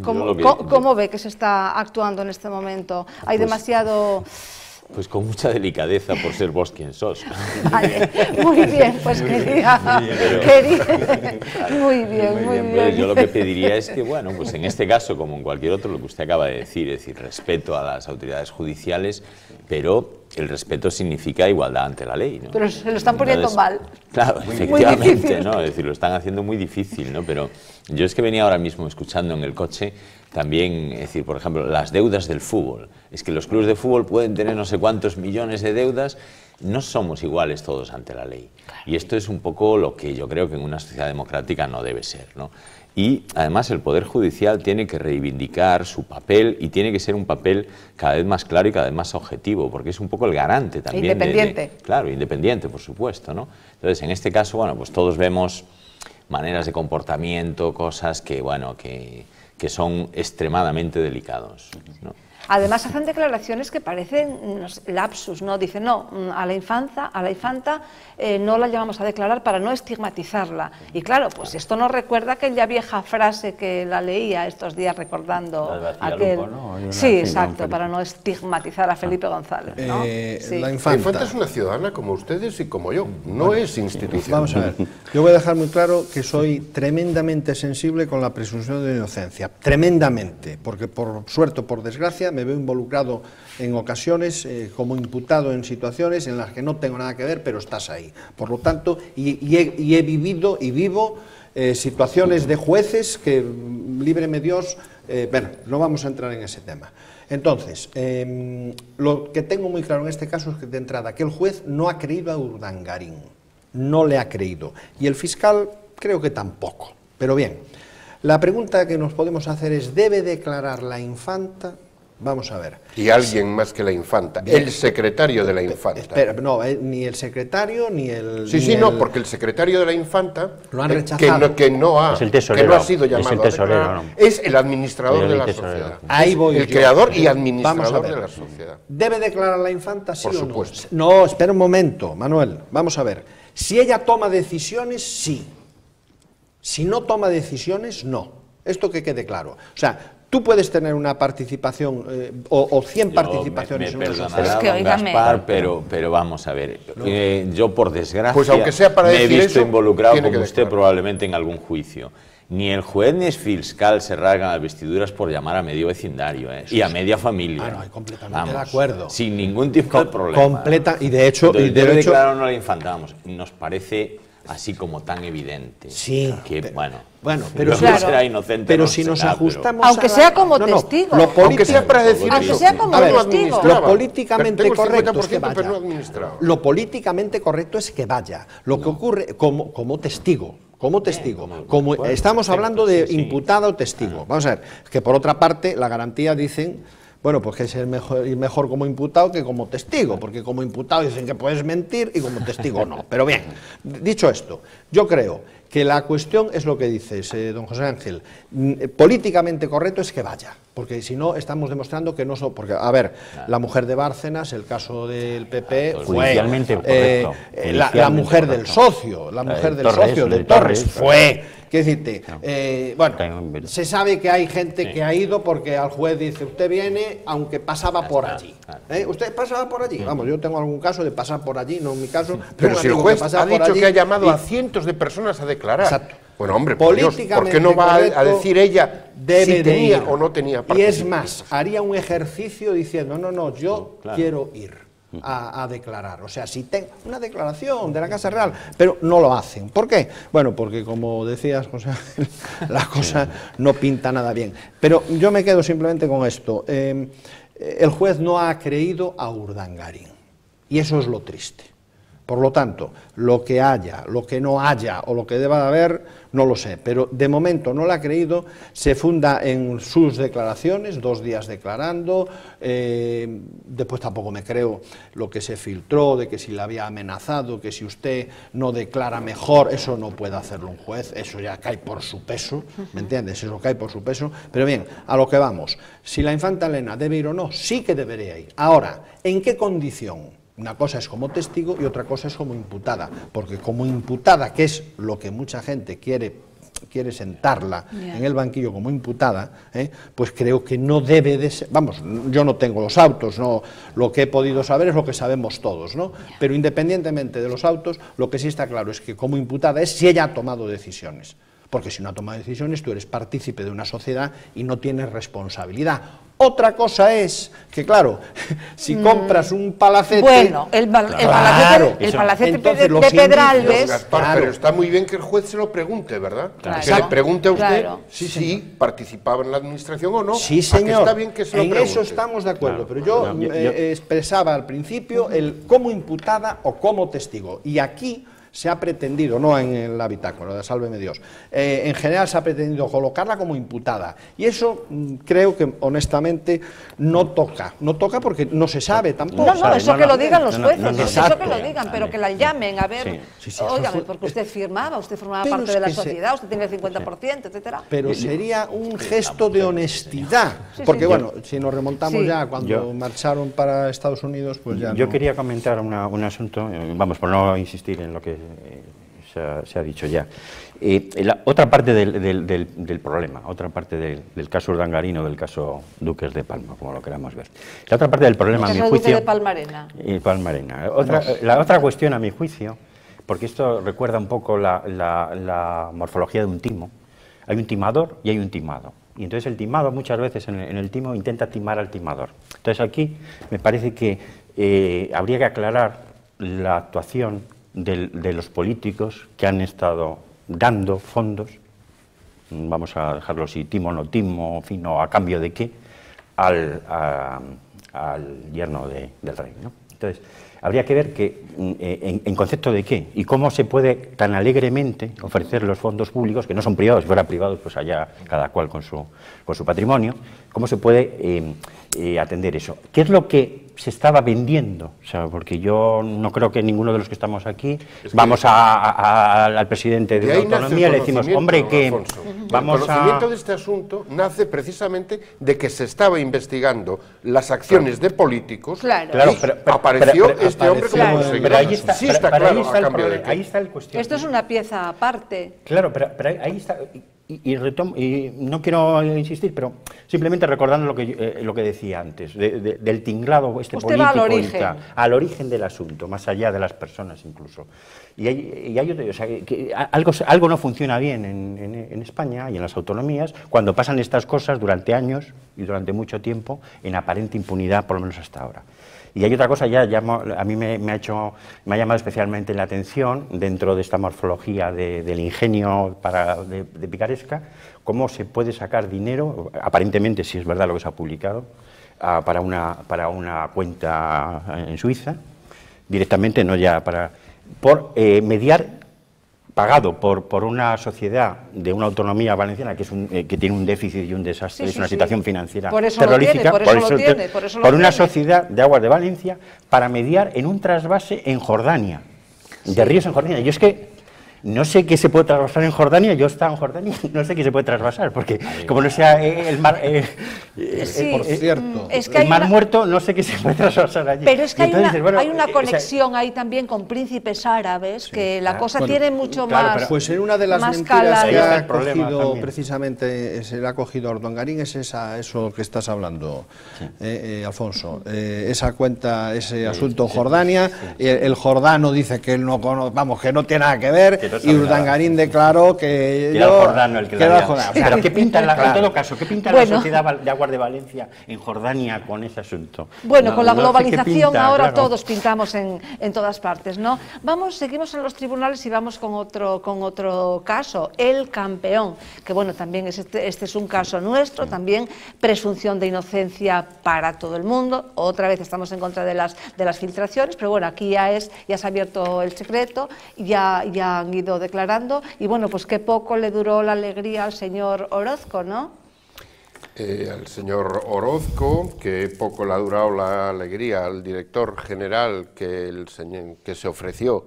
¿cómo ve que se está actuando en este momento? ¿Hay demasiado Pues con mucha delicadeza, por ser vos quien sos. Vale, muy bien, pues quería... Muy bien. Yo lo que pediría es que, bueno, pues en este caso, como en cualquier otro, lo que usted acaba de decir, es decir, respeto a las autoridades judiciales, pero el respeto significa igualdad ante la ley, ¿no? Pero se lo están poniendo mal. Claro, efectivamente, ¿no? Es decir, lo están haciendo muy difícil, ¿no? Pero yo es que venía ahora mismo escuchando en el coche también, es decir, por ejemplo, las deudas del fútbol. Es que los clubes de fútbol pueden tener no sé cuántos millones de deudas, no somos iguales todos ante la ley. Y esto es un poco lo que yo creo que en una sociedad democrática no debe ser, ¿no? Y además el Poder Judicial tiene que reivindicar su papel y tiene que ser un papel cada vez más claro y cada vez más objetivo, porque es un poco el garante también. Independiente. Claro, independiente, por supuesto, ¿no? Entonces, en este caso, bueno, pues todos vemos maneras de comportamiento, cosas que, bueno, que son extremadamente delicados, ¿no? Además hacen declaraciones que parecen lapsus, ¿no? Dicen, no, a la infanta no la llevamos a declarar para no estigmatizarla. Y claro, pues esto nos recuerda aquella vieja frase que la leía estos días recordando aquel... Lupo, ¿no? Sí, exacto, para no estigmatizar a Felipe González, ¿no? Sí. La infanta es una ciudadana como ustedes y como yo, no es institución. Vamos a ver, yo voy a dejar muy claro que soy tremendamente sensible con la presunción de inocencia, tremendamente, porque por suerte o por desgracia me veo involucrado en ocasiones como imputado en situaciones en las que no tengo nada que ver, pero estás ahí. Por lo tanto, y he vivido y vivo situaciones de jueces que, líbreme Dios, bueno, no vamos a entrar en ese tema. Entonces, lo que tengo muy claro en este caso es que de entrada que el juez no ha creído a Urdangarín, no le ha creído, y el fiscal creo que tampoco. Pero bien, la pregunta que nos podemos hacer es, ¿debe declarar la infanta? Vamos a ver. Y alguien más que la infanta, el secretario de la infanta. Espera, no, ni el secretario ni el... Sí, no, porque el secretario de la infanta, lo han rechazado. que no ha sido llamado a declarar, es el administrador de la sociedad. Ahí voy el creador y administrador de la sociedad. ¿Debe declarar la infanta, sí o no? Por supuesto. No, espera un momento, Manuel, vamos a ver. Si ella toma decisiones, sí. Si no toma decisiones, no. Esto que quede claro. O sea, tú puedes tener una participación o 100 participaciones en una sociedad. Gaspar, pero vamos a ver, yo por desgracia pues aunque sea para me he visto involucrado como usted probablemente en algún juicio. Ni el juez ni el fiscal se rasgan las vestiduras por llamar a medio vecindario y a media familia. No, completamente de acuerdo. Sin ningún tipo de problema. Y de hecho... Debe declarar a la infanta, vamos, nos parece así como tan evidente. Sí. Que, bueno, pero claro, será inocente. Pero si nos ajustamos... Pero, aunque sea como testigo. Aunque sea para decir aunque sea como testigo. Lo políticamente correcto es que vaya. Pero no administrado. Lo políticamente correcto es que vaya. Lo que ocurre como testigo. Como testigo, como estamos hablando de imputado o testigo. Vamos a ver, que por otra parte la garantía dicen, bueno, pues que es mejor como imputado que como testigo, porque como imputado dicen que puedes mentir y como testigo no. Pero bien, dicho esto, yo creo que la cuestión es lo que dices, don José Ángel, políticamente correcto es que vaya, porque si no estamos demostrando que no son, porque a ver, la mujer de Bárcenas, el caso del PP fue la mujer del socio, de Torres fue, qué decirte, bueno, se sabe que hay gente que ha ido porque al juez dice, usted viene aunque pasaba por allí, usted pasaba por allí, vamos, yo tengo algún caso de pasar por allí, no en mi caso, pero si el juez ha dicho que ha llamado a cientos de personas a declarar. Exacto. Bueno, hombre, por Dios, ¿por qué no va a decir ella si tenía o no tenía participación? Y es más, haría un ejercicio diciendo, no, yo quiero ir a declarar. O sea, si tengo una declaración de la Casa Real, pero no lo hacen. ¿Por qué? Bueno, porque como decías, José, la cosa no pinta nada bien. Pero yo me quedo simplemente con esto. El juez no ha creído a Urdangarín. Y eso es lo triste. Por lo tanto, lo que haya, lo que no haya o lo que deba de haber, no lo sé, pero de momento no lo ha creído, se funda en sus declaraciones, 2 días declarando, después tampoco me creo lo que se filtró de que si le había amenazado, que si usted no declara mejor, eso no puede hacerlo un juez, eso ya cae por su peso, ¿me entiendes? Eso cae por su peso, pero bien, a lo que vamos, si la infanta Elena debe ir o no, sí que debería ir. Ahora, ¿en qué condición? Una cosa es como testigo y otra cosa es como imputada, porque como imputada, que es lo que mucha gente quiere quiere sentarla en el banquillo como imputada, pues creo que no debe de ser, vamos, yo no tengo los autos, no, lo que he podido saber es lo que sabemos todos, ¿no? Pero independientemente de los autos, lo que sí está claro es que como imputada es si ella ha tomado decisiones, porque si no ha tomado decisiones tú eres partícipe de una sociedad y no tienes responsabilidad. Otra cosa es que, claro, si compras un palacete... Bueno, el palacete de Pedralbes... Gaspar, pero está muy bien que el juez se lo pregunte, ¿verdad? Que le pregunte a usted si participaba en la administración o no. Sí, señor, está bien que se lo pregunte. En eso estamos de acuerdo, pero yo expresaba al principio el como imputada o como testigo, y aquí se ha pretendido, no en la bitácora, sálveme Dios, en general se ha pretendido colocarla como imputada, y eso creo que honestamente no toca porque no se sabe tampoco. No, eso que lo digan los jueces, eso que lo digan, pero que la llamen, a ver, óigame, porque usted formaba parte de la sociedad, usted tiene el 50%, etcétera. Pero sería un gesto de honestidad, porque bueno, si nos remontamos ya cuando marcharon para Estados Unidos, pues ya Yo quería comentar un asunto, vamos, por no insistir en lo que se ha dicho ya. La otra parte del problema, otra parte del caso Urdangarín o del caso Duques de Palma, como lo queramos ver. La otra parte del problema, a mi juicio... de Palmarena. Palmarena. La otra cuestión, a mi juicio, porque esto recuerda un poco la morfología de un timo. Hay un timador y hay un timado. Y entonces el timado muchas veces en el timo intenta timar al timador. Entonces aquí me parece que habría que aclarar la actuación de los políticos que han estado dando fondos, vamos a dejarlo si timo o no timo, en fin, o a cambio de qué, al yerno del rey, ¿no? Entonces, habría que ver que, en concepto de qué y cómo se puede tan alegremente ofrecer los fondos públicos, que no son privados, si fuera privados, pues allá cada cual con su patrimonio, cómo se puede atender eso. ¿Qué es lo que se estaba vendiendo? O sea, porque yo no creo que ninguno de los que estamos aquí vamos al presidente de una autonomía y le decimos, hombre, que vamos el conocimiento de este asunto nace precisamente de que se estaba investigando las acciones de políticos y apareció este hombre como conseguidor. Pero ahí está, sí está claro, a cambio de ahí está el cuestión. Esto es una pieza aparte. Claro, pero ahí está... Y no quiero insistir, pero simplemente recordando lo que decía antes, del tinglado político, al origen del asunto, más allá de las personas incluso. Y hay o sea, que algo no funciona bien en España y en las autonomías cuando pasan estas cosas durante años y durante mucho tiempo en aparente impunidad, por lo menos hasta ahora. Y hay otra cosa, a mí me ha llamado especialmente la atención, dentro de esta morfología del ingenio de picaresca, cómo se puede sacar dinero, aparentemente, si es verdad lo que se ha publicado, para una cuenta en Suiza, directamente, no ya por mediar, pagado por una sociedad de una autonomía valenciana que tiene un déficit y un desastre, es una situación financiera terrorífica, por una sociedad de Aguas de Valencia, para mediar en un trasvase en Jordania, de ríos en Jordania. Yo es que no sé qué se puede trasvasar en Jordania, yo estaba en Jordania, no sé qué se puede trasvasar, porque como no sea el mar, por cierto, es que el mar muerto, no sé qué se puede trasvasar allí. Pero es que hay una conexión ahí también con príncipes árabes, que la cosa tiene mucho más. Pues en una de las mentiras que ha cogido precisamente, se le ha cogido a Urdangarín, es eso que estás hablando, Alfonso. Esa cuenta, ese asunto en Jordania, el jordano dice que él no conoce, vamos, que no tiene nada que ver. Y Urdangarín declaró que era el jordano el que la había. Pero ¿qué pinta, en todo caso, qué pinta la sociedad de Aguas de Valencia en Jordania con ese asunto? Bueno, con la globalización ahora todos pintamos en todas partes, ¿no? Seguimos en los tribunales y vamos con otro caso, el campeón, que bueno, también este es un caso nuestro, también presunción de inocencia para todo el mundo, otra vez estamos en contra de las filtraciones, pero bueno, aquí ya se ha abierto el secreto, ya han ido declarando, y bueno, pues qué poco le duró la alegría al señor Orozco, ¿no? Al señor Orozco, que poco le ha durado la alegría al director general que se ofreció,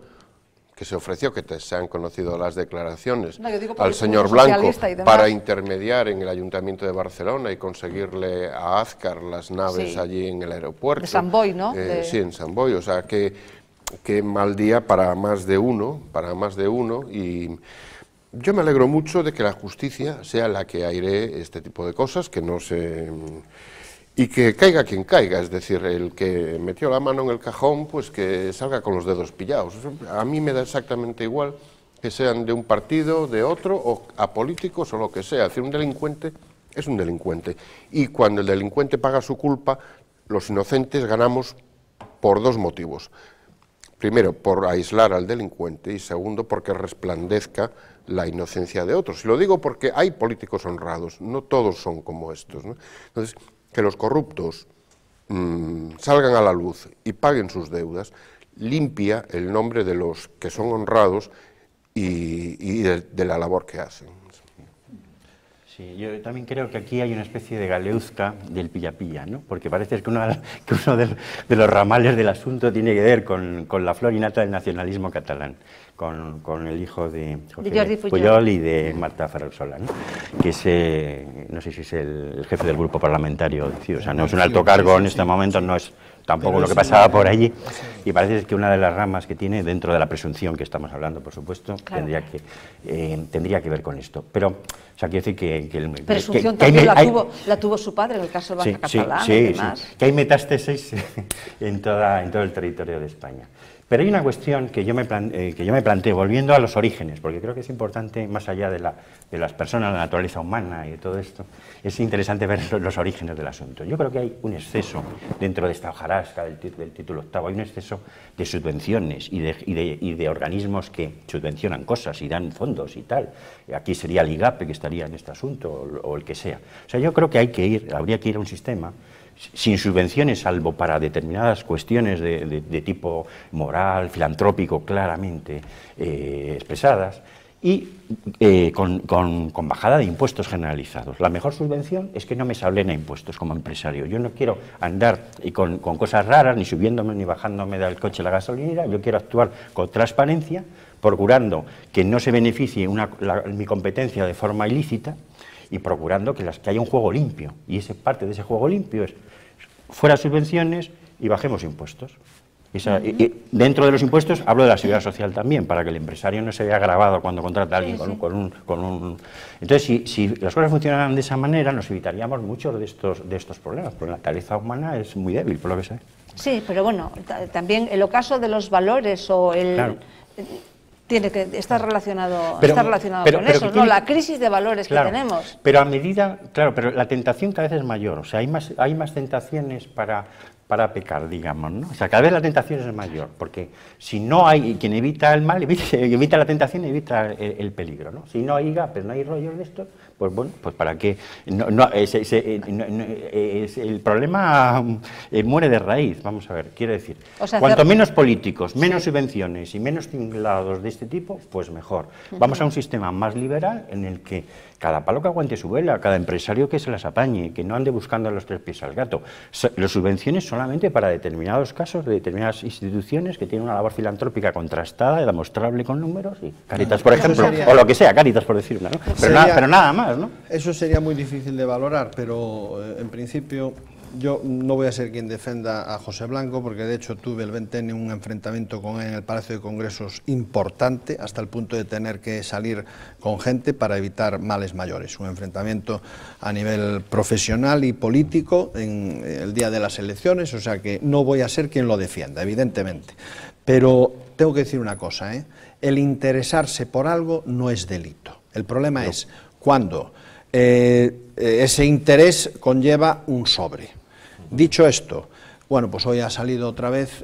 que se han conocido las declaraciones, al señor Blanco, para intermediar en el Ayuntamiento de Barcelona y conseguirle a Azcar las naves allí en el aeropuerto. De Sant Boi, ¿no? Sí, en Sant Boi, o sea que mal día para más de uno, y Yo me alegro mucho de que la justicia sea la que airee este tipo de cosas, que no se... y que caiga quien caiga, es decir, el que metió la mano en el cajón, pues que salga con los dedos pillados. A mí me da exactamente igual que sean de un partido, de otro, o apolíticos o lo que sea. Es decir, un delincuente es un delincuente. Y cuando el delincuente paga su culpa, los inocentes ganamos por dos motivos. Primero, por aislar al delincuente, y segundo, porque resplandezca la inocencia de otros. Y lo digo porque hay políticos honrados, no todos son como estos, ¿no? Entonces, que los corruptos salgan a la luz y paguen sus deudas, limpia el nombre de los que son honrados y de la labor que hacen. Sí, yo también creo que aquí hay una especie de galeuzca del pilla-pilla, ¿no? Porque parece que uno de los ramales del asunto tiene que ver con la flor y nata del nacionalismo catalán, con el hijo de Jordi Pujol y de Marta Ferrer-Sola, ¿no? Que es, no sé si es el jefe del grupo parlamentario, o sea, no es un alto cargo en este momento, no es tampoco lo que pasaba por allí, y parece que una de las ramas que tiene, dentro de la presunción que estamos hablando, por supuesto, claro, tendría que ver con esto. Pero, o sea, quiero decir que presunción también la tuvo su padre en el caso de Banca Catalana y demás. Sí, que hay metástasis en todo el territorio de España. Pero hay una cuestión que yo me planteo, volviendo a los orígenes, porque creo que es importante, más allá de las personas, la naturaleza humana y de todo esto, es interesante ver los orígenes del asunto. Yo creo que hay un exceso dentro de esta hojarasca del título octavo, hay un exceso de subvenciones y de organismos que subvencionan cosas y dan fondos y tal. Aquí sería el IGAPE que estaría en este asunto, o el que sea. O sea, yo creo que habría que ir a un sistema sin subvenciones, salvo para determinadas cuestiones de tipo moral, filantrópico, claramente expresadas, y con bajada de impuestos generalizados. La mejor subvención es que no me sablen a impuestos como empresario. Yo no quiero andar con cosas raras, ni subiéndome ni bajándome del coche la gasolinera. Yo quiero actuar con transparencia, procurando que no se beneficie mi competencia de forma ilícita, y procurando que haya un juego limpio. Y parte de ese juego limpio es fuera subvenciones y bajemos impuestos. Y dentro de los impuestos hablo de la seguridad social también, para que el empresario no se vea agravado cuando contrata a alguien con un... Entonces, si las cosas funcionaran de esa manera, nos evitaríamos muchos de estos problemas, porque la naturaleza humana es muy débil, por lo que sé. Sí, pero bueno, también el ocaso de los valores o el... Claro. Tiene que estar relacionado, con eso, ¿no? La crisis de valores que tenemos. Pero a medida, pero la tentación cada vez es mayor, o sea, hay más tentaciones para pecar, digamos, ¿no? O sea, cada vez la tentación es mayor, porque si no hay quien evita el mal, evita la tentación, evita el peligro, ¿no? Si no hay IGAP, no hay rollos de estos, pues bueno, pues para qué. El problema muere de raíz, vamos a ver, quiero decir, cuanto menos políticos, menos subvenciones y menos tinglados de este tipo, pues mejor. Vamos a un sistema más liberal en el que cada palo que aguante su vela, cada empresario que se las apañe, que no ande buscando los tres pies al gato. Las subvenciones solamente para determinados casos de determinadas instituciones que tienen una labor filantrópica contrastada, demostrable con números, y Cáritas, por ejemplo, o lo que sea, Cáritas por decir una, ¿no? Pero nada más, ¿no? Eso sería muy difícil de valorar, pero en principio yo no voy a ser quien defenda a José Blanco, porque de hecho tuve el 20N un enfrentamiento con él en el Palacio de Congresos importante, hasta el punto de tener que salir con gente para evitar males mayores. Un enfrentamiento a nivel profesional y político en el día de las elecciones, o sea que no voy a ser quien lo defienda, evidentemente. Pero tengo que decir una cosa, el interesarse por algo no es delito. El problema es cuando ese interés conlleva un sobre. Dicho esto, bueno, pues hoy ha salido otra vez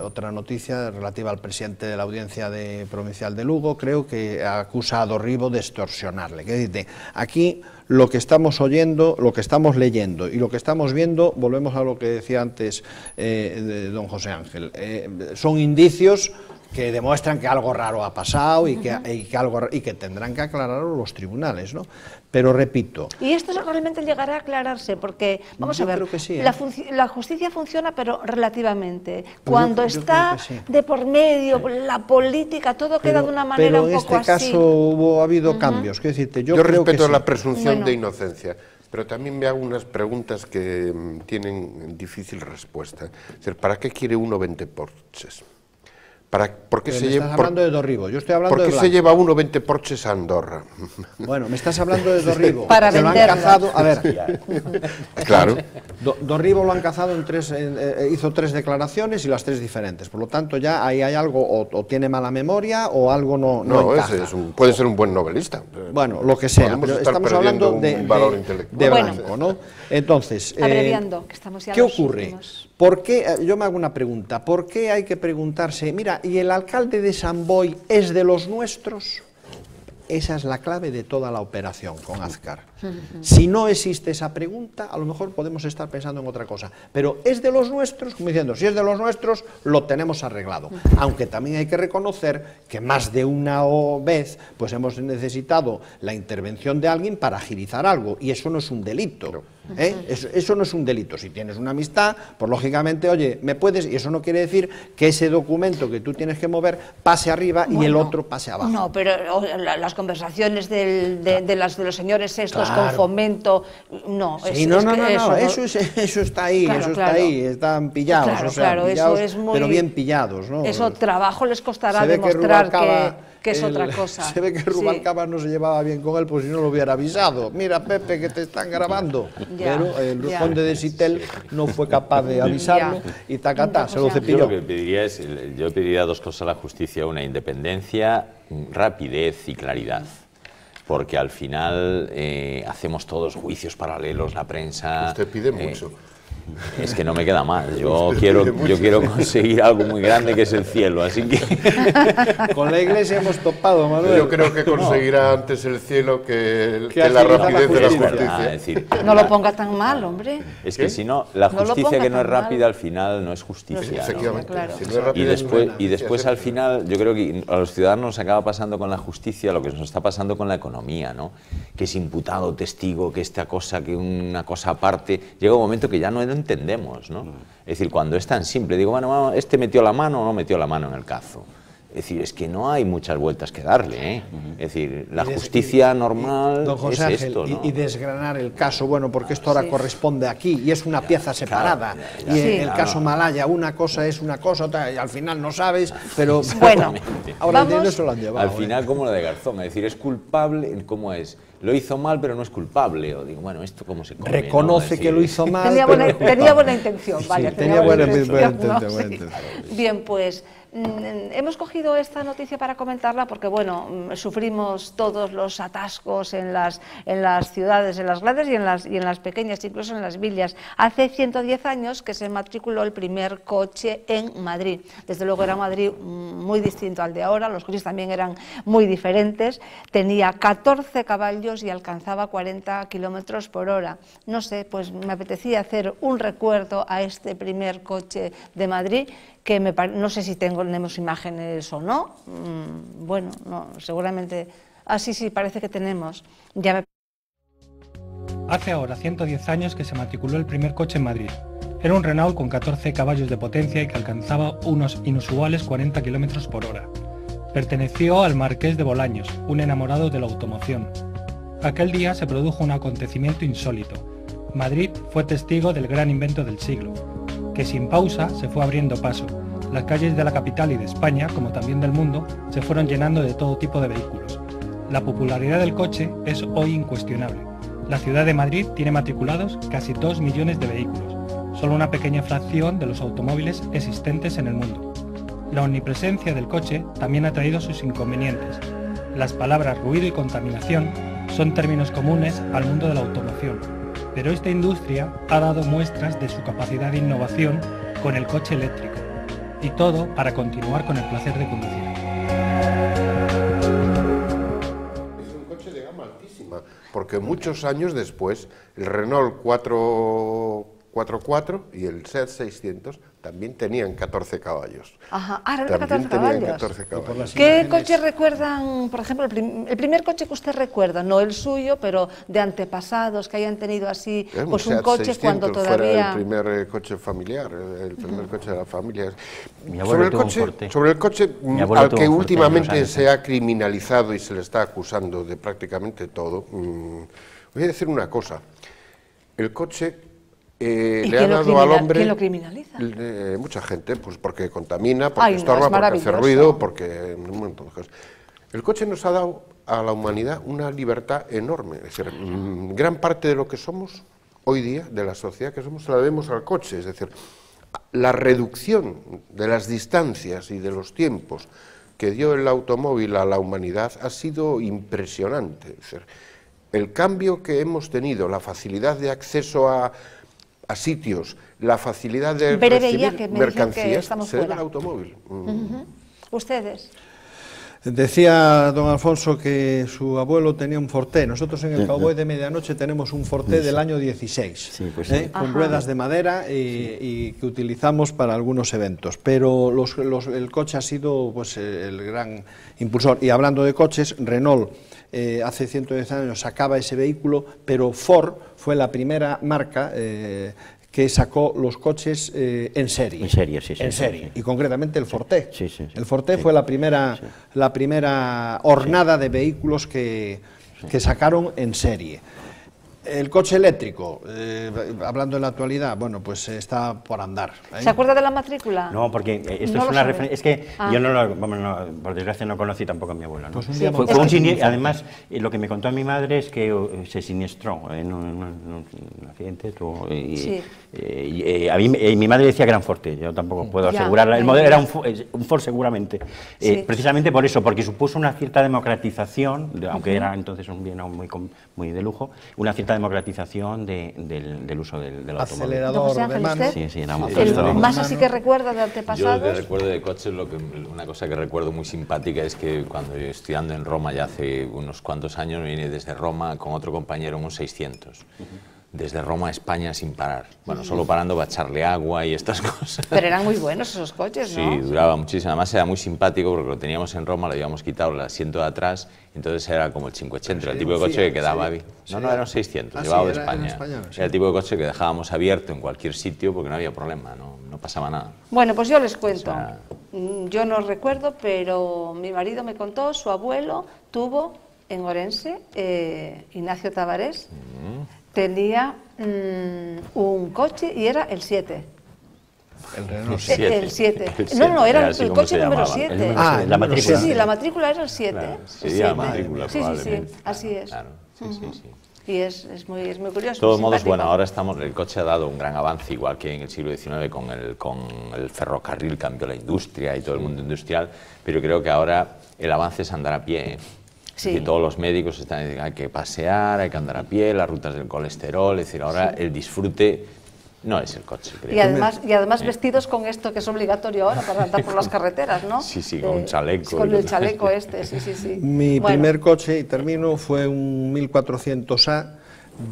otra noticia relativa al presidente de la Audiencia Provincial de Lugo, creo que acusa a Dorribo de extorsionarle. Que dice, aquí lo que estamos oyendo, lo que estamos leyendo y lo que estamos viendo, volvemos a lo que decía antes don José Ángel, son indicios que demuestran que algo raro ha pasado y que tendrán que aclararlo los tribunales, ¿no? Pero repito... Y esto realmente llegará a aclararse, porque, vamos a ver, creo que sí, la justicia funciona, pero relativamente. Cuando está de por medio la política, todo queda de una manera un poco así. Pero en este caso ha habido cambios. Quiero decirte, yo creo respeto que la presunción de inocencia, pero también me hago unas preguntas que tienen difícil respuesta. Es decir, ¿para qué quiere uno 20 Porsches? ¿Por qué se lleva? Estás hablando de Dorribo, yo estoy hablando de Blanco. ¿Por qué se lleva uno 20 Porches a Andorra? Bueno, me estás hablando de Dorribo. Para que venderlo. Lo han cazado, a ver. Claro. Dorribo lo han cazado hizo 3 declaraciones y las 3 diferentes. Por lo tanto, ya ahí hay algo, o tiene mala memoria o algo no encaja. Puede ser un buen novelista. Bueno, lo que sea, pero estamos hablando de Blanco, ¿no? Entonces, abreviando, que estamos ya ¿qué ocurre? ¿Por qué? Yo me hago una pregunta. ¿Por qué hay que preguntarse, mira, ¿y el alcalde de Sant Boi es de los nuestros? Esa es la clave de toda la operación con Azcar. Si no existe esa pregunta, a lo mejor podemos estar pensando en otra cosa. Pero ¿es de los nuestros? Como diciendo, si es de los nuestros, lo tenemos arreglado. Aunque también hay que reconocer que más de una vez pues hemos necesitado la intervención de alguien para agilizar algo. Y eso no es un delito. Eso no es un delito. Si tienes una amistad, pues lógicamente, oye, me puedes... Y eso no quiere decir que ese documento que tú tienes que mover pase arriba y el otro pase abajo. No, pero las conversaciones de los señores estos con Fomento, no. Eso está ahí, está ahí, están pillados, pillados, eso es muy, pero bien pillados, ¿no? Eso trabajo les costará demostrar que es otra cosa. Se ve que Rubalcaba no se llevaba bien con él, pues si no lo hubiera avisado. Mira, Pepe, que te están grabando. Pero el conde de Sitel no fue capaz de avisarlo y tacatá, se lo cepilló. Yo lo que pediría yo pediría 2 cosas a la justicia: una, independencia, rapidez y claridad. Porque al final hacemos todos juicios paralelos, la prensa... Usted pide mucho. Es que no me queda más. Yo quiero conseguir algo muy grande que es el cielo, así que... Con la Iglesia hemos topado, Manuel. Yo creo que conseguirá antes el cielo que la rapidez de la justicia. Es decir, no lo ponga tan mal, hombre. Es que si no, la justicia que no es rápida al final no es justicia. Efectivamente. Claro. Si no es rápida, y después al final, yo creo que a los ciudadanos nos acaba pasando con la justicia lo que nos está pasando con la economía, ¿no? Que es imputado, testigo, que esta cosa, que una cosa aparte. Llega un momento que ya no entendemos, ¿no? Es decir, cuando es tan simple, digo, bueno, ¿este metió la mano o no metió la mano en el cazo? Es decir, es que no hay muchas vueltas que darle, ¿eh? Es decir, la justicia normal don José es esto, Ángel, ¿no? y desgranar el caso, bueno, porque esto ahora corresponde aquí y es una pieza separada. Y en el caso Malaya, una cosa es una cosa, otra, y al final no sabes, pero... Bueno, ahora eso lo han llevado. Al final, como lo de Garzón, es decir, es culpable, ¿cómo es? Lo hizo mal, pero no es culpable. O digo, bueno, ¿esto cómo se come? Reconoce que lo hizo mal. Tenía buena intención, vale. Tenía buena intención. Bien, pues hemos cogido esta noticia para comentarla porque, bueno, sufrimos todos los atascos en las ciudades, en las grandes y en las pequeñas, incluso en las villas. Hace 110 años que se matriculó el primer coche en Madrid. Desde luego era Madrid muy distinto al de ahora, los coches también eran muy diferentes. Tenía 14 caballos y alcanzaba 40 kilómetros por hora. No sé, pues me apetecía hacer un recuerdo a este primer coche de Madrid, que no sé si tenemos imágenes o no. Bueno, no, seguramente... sí, parece que tenemos. Hace ahora 110 años que se matriculó el primer coche en Madrid. Era un Renault con 14 caballos de potencia y que alcanzaba unos inusuales 40 kilómetros por hora. Perteneció al marqués de Bolaños, un enamorado de la automoción. Aquel día se produjo un acontecimiento insólito. Madrid fue testigo del gran invento del siglo, que sin pausa se fue abriendo paso. Las calles de la capital y de España, como también del mundo, se fueron llenando de todo tipo de vehículos. La popularidad del coche es hoy incuestionable. La ciudad de Madrid tiene matriculados casi 2 millones de vehículos, solo una pequeña fracción de los automóviles existentes en el mundo. La omnipresencia del coche también ha traído sus inconvenientes. Las palabras ruido y contaminación son términos comunes al mundo de la automoción, pero esta industria ha dado muestras de su capacidad de innovación con el coche eléctrico, y todo para continuar con el placer de conducir. Es un coche de gama altísima, porque muchos años después el Renault 4x4 y el Seat 600 también tenían 14 caballos. Ajá, ahora 14 caballos. 14 caballos. ¿Qué coche recuerdan, por ejemplo, el primer coche que usted recuerda, no el suyo, pero de antepasados que hayan tenido así, pues un coche cuando todavía... el primer coche familiar, el primer coche de la familia. Sobre el coche al que últimamente se ha criminalizado y se le está acusando de prácticamente todo, voy a decir una cosa. El coche le ha dado al hombre... ¿Quién lo criminaliza? Mucha gente, pues porque contamina, porque estorba, porque hace ruido, porque... un montón de cosas. El coche nos ha dado a la humanidad una libertad enorme. Es decir, gran parte de lo que somos hoy día, de la sociedad que somos, se la debemos al coche. Es decir, la reducción de las distancias y de los tiempos que dio el automóvil a la humanidad ha sido impresionante. Es decir, el cambio que hemos tenido, la facilidad de acceso a sitios, la facilidad de recibir mercancías, se debe al automóvil. ¿Ustedes? Decía don Alfonso que su abuelo tenía un Forte. Nosotros en el Cowboy de Medianoche tenemos un Forte del año 16, con ruedas de madera y que utilizamos para algunos eventos. Pero el coche ha sido pues, el gran impulsor. Y hablando de coches, Renault hace 110 años sacaba ese vehículo, pero Ford fue la primera marca que sacó los coches en serie. En serie, sí. En serie, y concretamente el Forte. Sí. El Forte fue la primera hornada de vehículos que sacaron en serie. El coche eléctrico, hablando en la actualidad, bueno, pues está por andar. ¿Se acuerda de la matrícula? No, porque esto es una referencia. Es que yo por desgracia no conocí tampoco a mi abuela, ¿no? Pues fue un siniestro. Además, lo que me contó mi madre es que se siniestró en un accidente. A mí mi madre decía que era un Forte, yo tampoco puedo asegurarla. El modelo era un Ford seguramente. Precisamente por eso, porque supuso una cierta democratización, aunque era entonces un bien aún muy de lujo, una cierta democratización del uso del automóvil. Acelerador de mano. Sí, era muy ¿El más así que recuerda de antepasados? Yo de recuerdo de coches, una cosa que recuerdo muy simpática es que cuando yo estudiando en Roma ya hace unos cuantos años, me vine desde Roma con otro compañero en un 600. Desde Roma a España sin parar. Bueno, solo parando para echarle agua y estas cosas. Pero eran muy buenos esos coches, ¿no? Sí, duraba muchísimo. Además era muy simpático porque lo teníamos en Roma, le habíamos quitado el asiento de atrás, entonces era como el 580, el tipo de coche que quedaba bien. No, era un 600, llevado de España. Era el tipo de coche que dejábamos abierto en cualquier sitio porque no había problema, no pasaba nada. Bueno, pues yo les cuento. Yo no recuerdo, pero mi marido me contó, su abuelo tuvo en Orense, Ignacio Tavares, tenía un coche y era el 7. El Renault 7. El 7. No, era el coche número 7. La matrícula. Sí, la matrícula era el 7. Claro, sería la matrícula, probablemente. Sí, así es. Claro, sí. Y es muy curioso. De todos modos, bueno, ahora el coche ha dado un gran avance, igual que en el siglo XIX con el ferrocarril cambió la industria y todo el mundo industrial, pero creo que ahora el avance es andar a pie. Sí. Todos los médicos están diciendo hay que pasear, hay que andar a pie, las rutas del colesterol, es decir, ahora el disfrute no es el coche, creo. Y además vestidos con esto que es obligatorio ahora para andar por las carreteras, ¿no? Sí, con un chaleco. Con el chaleco sí. Mi primer coche, y termino, fue un 1400A,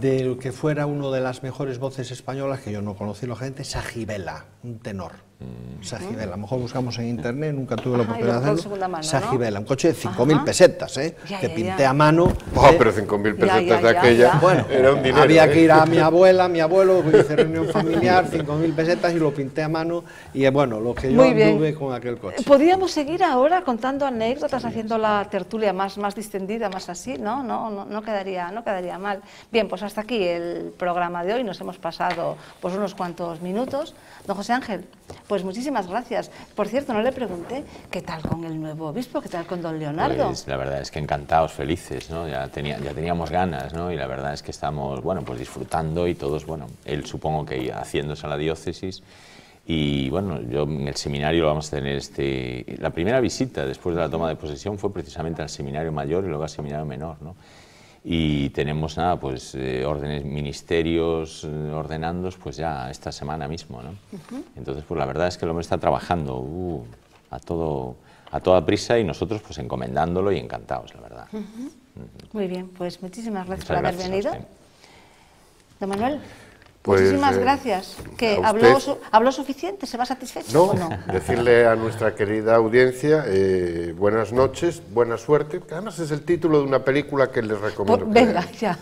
del que fuera uno de las mejores voces españolas, que yo no conocí lógicamente, Sajibela, un tenor. Sajibela, a lo mejor buscamos en internet, nunca tuve la oportunidad de hacerlo. Sajibela, un coche de 5.000 pesetas, que pinté a mano. Pero 5.000 pesetas de aquella, bueno, era un dinero. Había que ir a mi abuelo, hice reunión familiar, 5.000 pesetas y lo pinté a mano, y bueno, lo que yo anduve con aquel coche. Podríamos seguir ahora contando anécdotas, haciendo la tertulia más distendida, más así, no quedaría mal. Bien, pues hasta aquí el programa de hoy, nos hemos pasado pues unos cuantos minutos. Don José Ángel, pues muchísimas gracias. Por cierto, no le pregunté qué tal con el nuevo obispo, qué tal con don Leonardo. Pues la verdad es que encantados, felices, ¿no? Ya teníamos ganas, ¿no? Y la verdad es que estamos, bueno, pues disfrutando y todos, bueno, él supongo que haciéndose a la diócesis. Y bueno, yo en el seminario vamos a tener la primera visita después de la toma de posesión fue precisamente al seminario mayor y luego al seminario menor, ¿no? Y tenemos pues órdenes, ministerios ordenandos pues ya esta semana mismo, ¿no? Entonces pues la verdad es que el hombre está trabajando a toda prisa y nosotros pues encomendándolo y encantados, la verdad. Muy bien, pues muchísimas gracias por haber venido. Don Manuel. Pues, muchísimas gracias. ¿Que habló suficiente? ¿Se va satisfecho o no? Decirle a nuestra querida audiencia buenas noches, buena suerte, que además es el título de una película que les recomiendo. Venga, ya.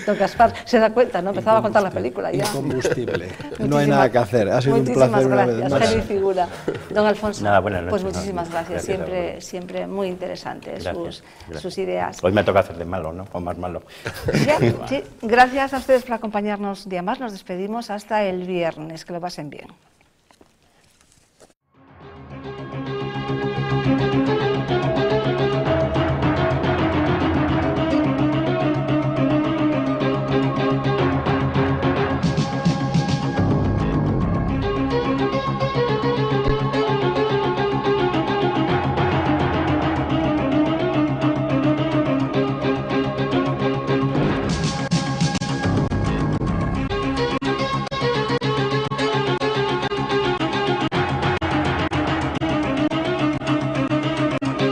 Don Gaspar se da cuenta, ¿no? Empezaba a contar la película ya. Incombustible. No hay nada que hacer. Ha sido un placer una vez más. Muchísimas gracias, figura. Don Alfonso, nada, buenas noches, pues muchísimas gracias. Siempre muy interesantes sus ideas. Hoy me toca hacer de malo, ¿no? O más malo. Ya, sí, gracias a ustedes por acompañarnos un día más. Nos despedimos hasta el viernes. Que lo pasen bien.